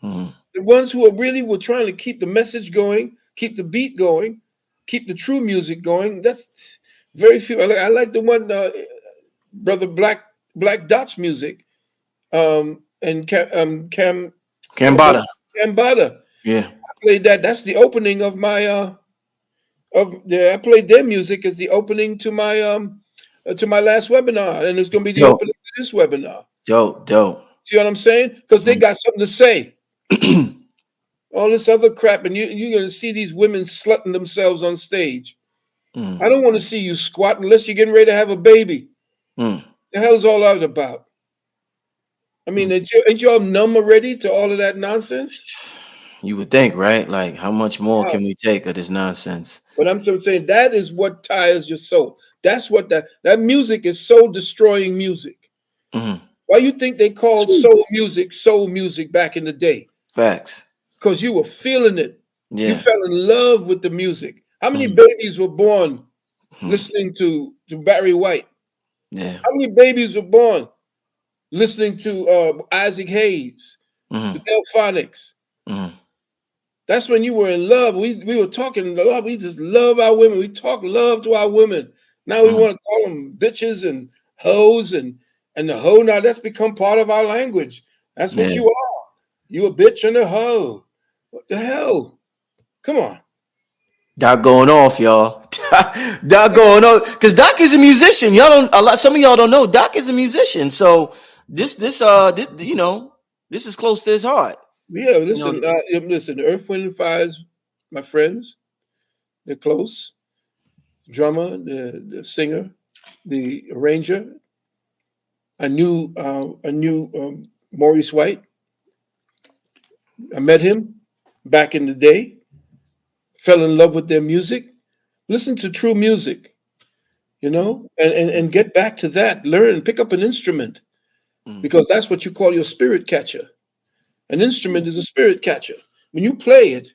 Mm-hmm. The ones who are really were trying to keep the message going, keep the beat going, keep the true music going. That's very few. I like the one brother Black Dot's music. And Cambada. Cambada. Yeah. I played that. That's the opening of my I played their music as the opening to my last webinar, and it's going to be the Dope. opening to this webinar. Dope. Dope. See what I'm saying? Because they got something to say. Mm. All this other crap, and you're going to see these women slutting themselves on stage. Mm. I don't want to see you squat unless you're getting ready to have a baby. Mm. The hell's all that about? I mean, Mm. ain't y'all numb already to all of that nonsense? You would think, right? Like, how much more Wow. can we take of this nonsense? But I'm just saying that is what tires your soul. That's what that music is, soul destroying music. Mm. Why you think they called soul music back in the day? Facts. Because you were feeling it. You Yeah. fell in love with the music. How many Mm. babies were born Mm. listening to Barry White? Yeah. How many babies were born listening to Isaac Hayes, the Mm. Delphonics? Mm. That's when you were in love. We were talking love. We just love our women. We talk love to our women. Now we Mm. want to call them bitches and hoes and the hoe. Now that's become part of our language. That's what Yeah. you are. You a bitch and a hoe. What the hell? Come on. Doc going off, y'all. Doc going off because Doc is a musician. Y'all don't a lot. Some of y'all don't know Doc is a musician. So this is close to his heart. Yeah, You know. listen. Earth, Wind, and Fire's my friends. They're close. Drummer, the singer, the arranger. I knew Maurice White. I met him back in the day. Fell in love with their music. Listen to true music, and get back to that. Learn, pick up an instrument Mm. because that's what you call your spirit catcher. An instrument is a spirit catcher. When you play it,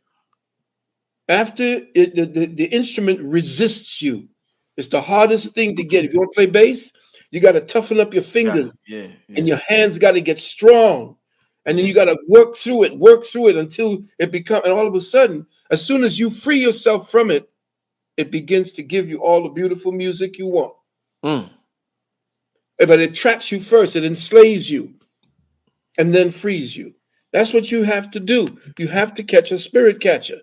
after it, the instrument resists you. It's the hardest thing to get. If you want to play bass, you got to toughen up your Got fingers it. Yeah. and Yeah. your hands got to get strong. And then Yeah. you got to work through it until it becomes, and all of a sudden, as soon as you free yourself from it, it begins to give you all the beautiful music you want. Mm. But it traps you first, it enslaves you, and then frees you. That's what you have to do. You have to catch a spirit catcher.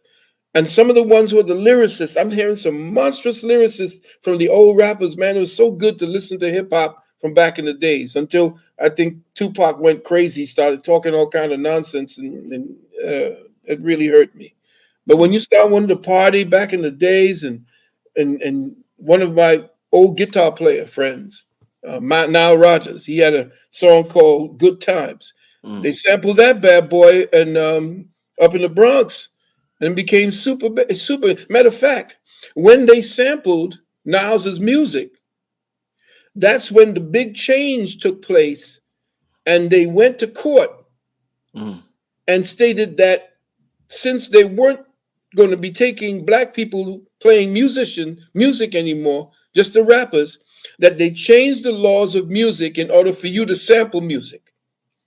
And some of the ones who are the lyricists, I'm hearing some monstrous lyricists from the old rappers, man. It was so good to listen to hip hop from back in the days until I think Tupac went crazy, started talking all kind of nonsense, and it really hurt me. But when Mm. you start wanting to party back in the days, and one of my old guitar player friends, Nile Rodgers, he had a song called "Good Times." Mm. They sampled that bad boy and up in the Bronx and became super. Matter of fact, when they sampled Niles' music, that's when the big change took place, and they went to court Mm. and stated that since they weren't going to be taking black people playing music anymore, just the rappers, that they changed the laws of music in order for you to sample music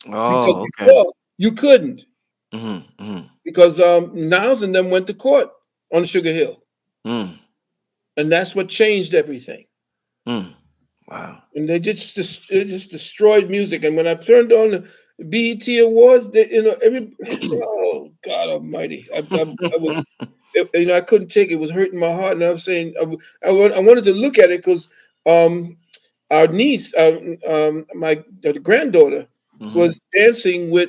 because Oh, okay. before you couldn't Mm. Mm. because Niles and them went to court on Sugar Hill. Mm. And that's what changed everything. Mm. Wow. And it just destroyed music. And when I turned on the BET Awards, every oh God Almighty, I was I couldn't take it. It was hurting my heart, and I was saying I wanted to look at it because um, our niece, my granddaughter, Hmm. was dancing with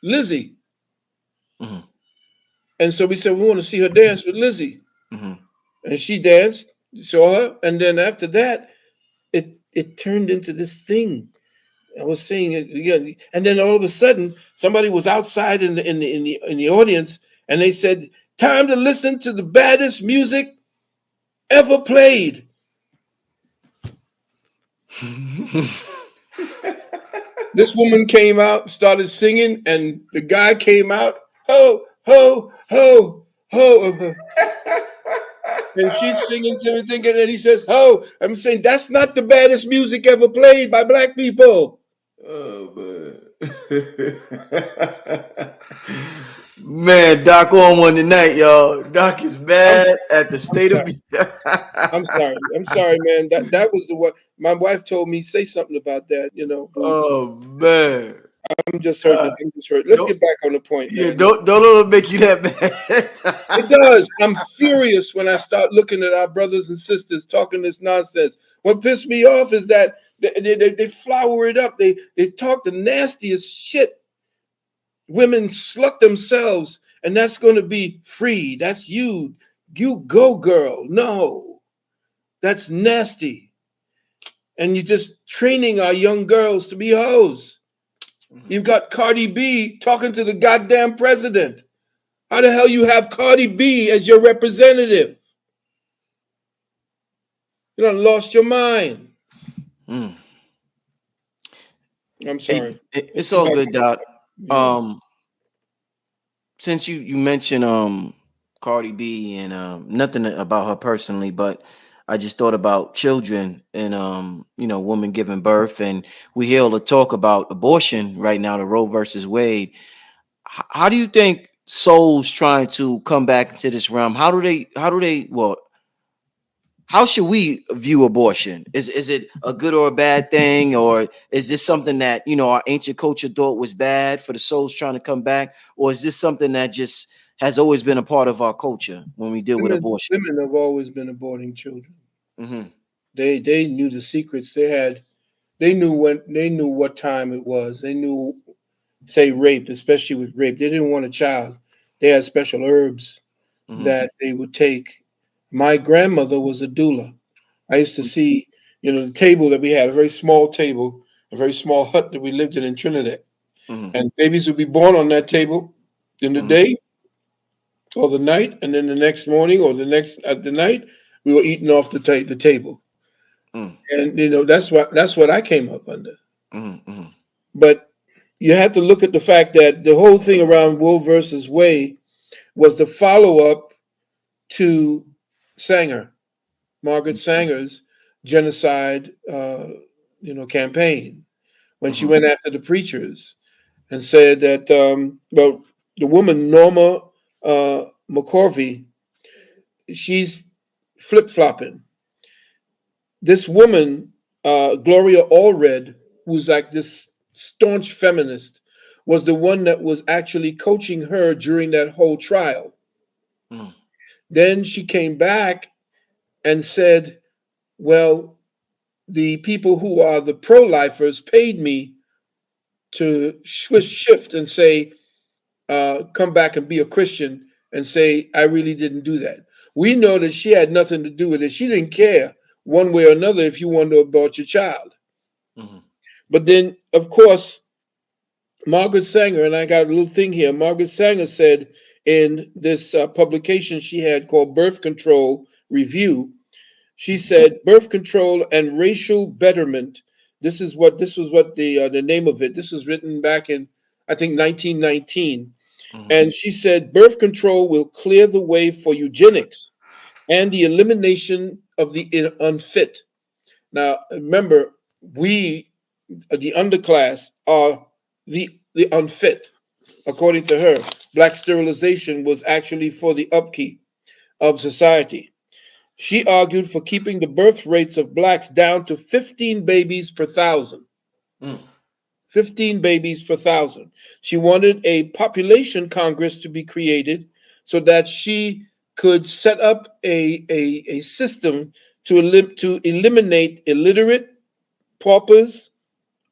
Lizzie, Hmm. and so we said we want to see her dance with Lizzie, Hmm. and she danced, saw her, and then after that, it turned into this thing. I was saying it again, and then all of a sudden, somebody was outside in the audience, and they said, "Time to listen to the baddest music ever played." This woman came out, started singing, and the guy came out, ho, ho, ho, ho. And she's singing to everything, and then he says, ho. I'm saying, that's not the baddest music ever played by black people. Oh man. Man, Doc on one tonight, y'all. Doc is I'm, mad at the I'm state of. sorry. I'm sorry. I'm sorry, man. That was the one. My wife told me say something about that, but Oh man. I'm just hurt. Uh, I'm just hurt. Let's don't get back on the point, yeah, man. don't let it make you that It mad. does. I'm furious when I start looking at our brothers and sisters talking this nonsense. What pissed me off is that they flower it up. They talk the nastiest shit. Women slut themselves, and that's going to be free. That's you. You go, girl. No, that's nasty. And you're just training our young girls to be hoes. You've got Cardi B talking to the goddamn president. How the hell you have Cardi B as your representative? You done lost your mind. Mm. I'm Hey, sorry. Let's it's get all back. good, Doc. Yeah. Um, since you mentioned Cardi B and nothing about her personally, but I just thought about children and women giving birth, and we hear all the talk about abortion right now, the Roe versus Wade. How do you think souls trying to come back into this realm? Well, how should we view abortion? Is it a good or a bad thing, or is this something that our ancient culture thought was bad for the souls trying to come back, or is this something that just has always been a part of our culture when we deal with abortion? Women have always been aborting children. Hmm. They knew the secrets. They knew what time it was. They knew, say, rape, especially with rape. They didn't want a child. They had special herbs Hmm. that they would take. My grandmother was a doula. I used to see, the table that we had, a very small table, a very small hut that we lived in Trinidad. Hmm. And babies would be born on that table in the Hmm. day or the night, and then the next morning or the next at the night, we were eating off the table. Hmm. And that's what I came up under. Hmm. Hmm. But you have to look at the fact that the whole thing around Roe versus Wade was the follow up to Sanger, Margaret Sanger's genocide, campaign when she Hmm. went after the preachers and said that, well, the woman Norma McCorvey, she's flip flopping. This woman, Gloria Allred, who's like this staunch feminist, was the one that was actually coaching her during that whole trial. Hmm. Then she came back and said, well, the people who are the pro lifers paid me to shift and say, come back and be a Christian and say, I really didn't do that. We know that she had nothing to do with it. She didn't care one way or another if you wanted to abort your child. Hmm. But then, of course, Margaret Sanger, and I got a little thing here. Margaret Sanger said in this publication she had called Birth Control Review, she said birth control and racial betterment. This was what the name of it. This was written back in, I think, 1919. Hmm. And she said birth control will clear the way for eugenics and the elimination of the unfit. Now, remember, we, the underclass, are the unfit. According to her, black sterilization was actually for the upkeep of society. She argued for keeping the birth rates of blacks down to 15 babies per thousand. Hmm. 15 babies per thousand. She wanted a population congress to be created so that she could set up a system to eliminate illiterate, paupers,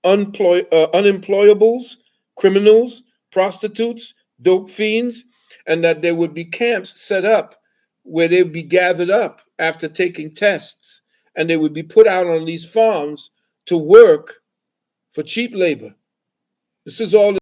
unemployables, criminals, prostitutes, dope fiends, and that there would be camps set up where they would be gathered up after taking tests and they would be put out on these farms to work for cheap labor. This is all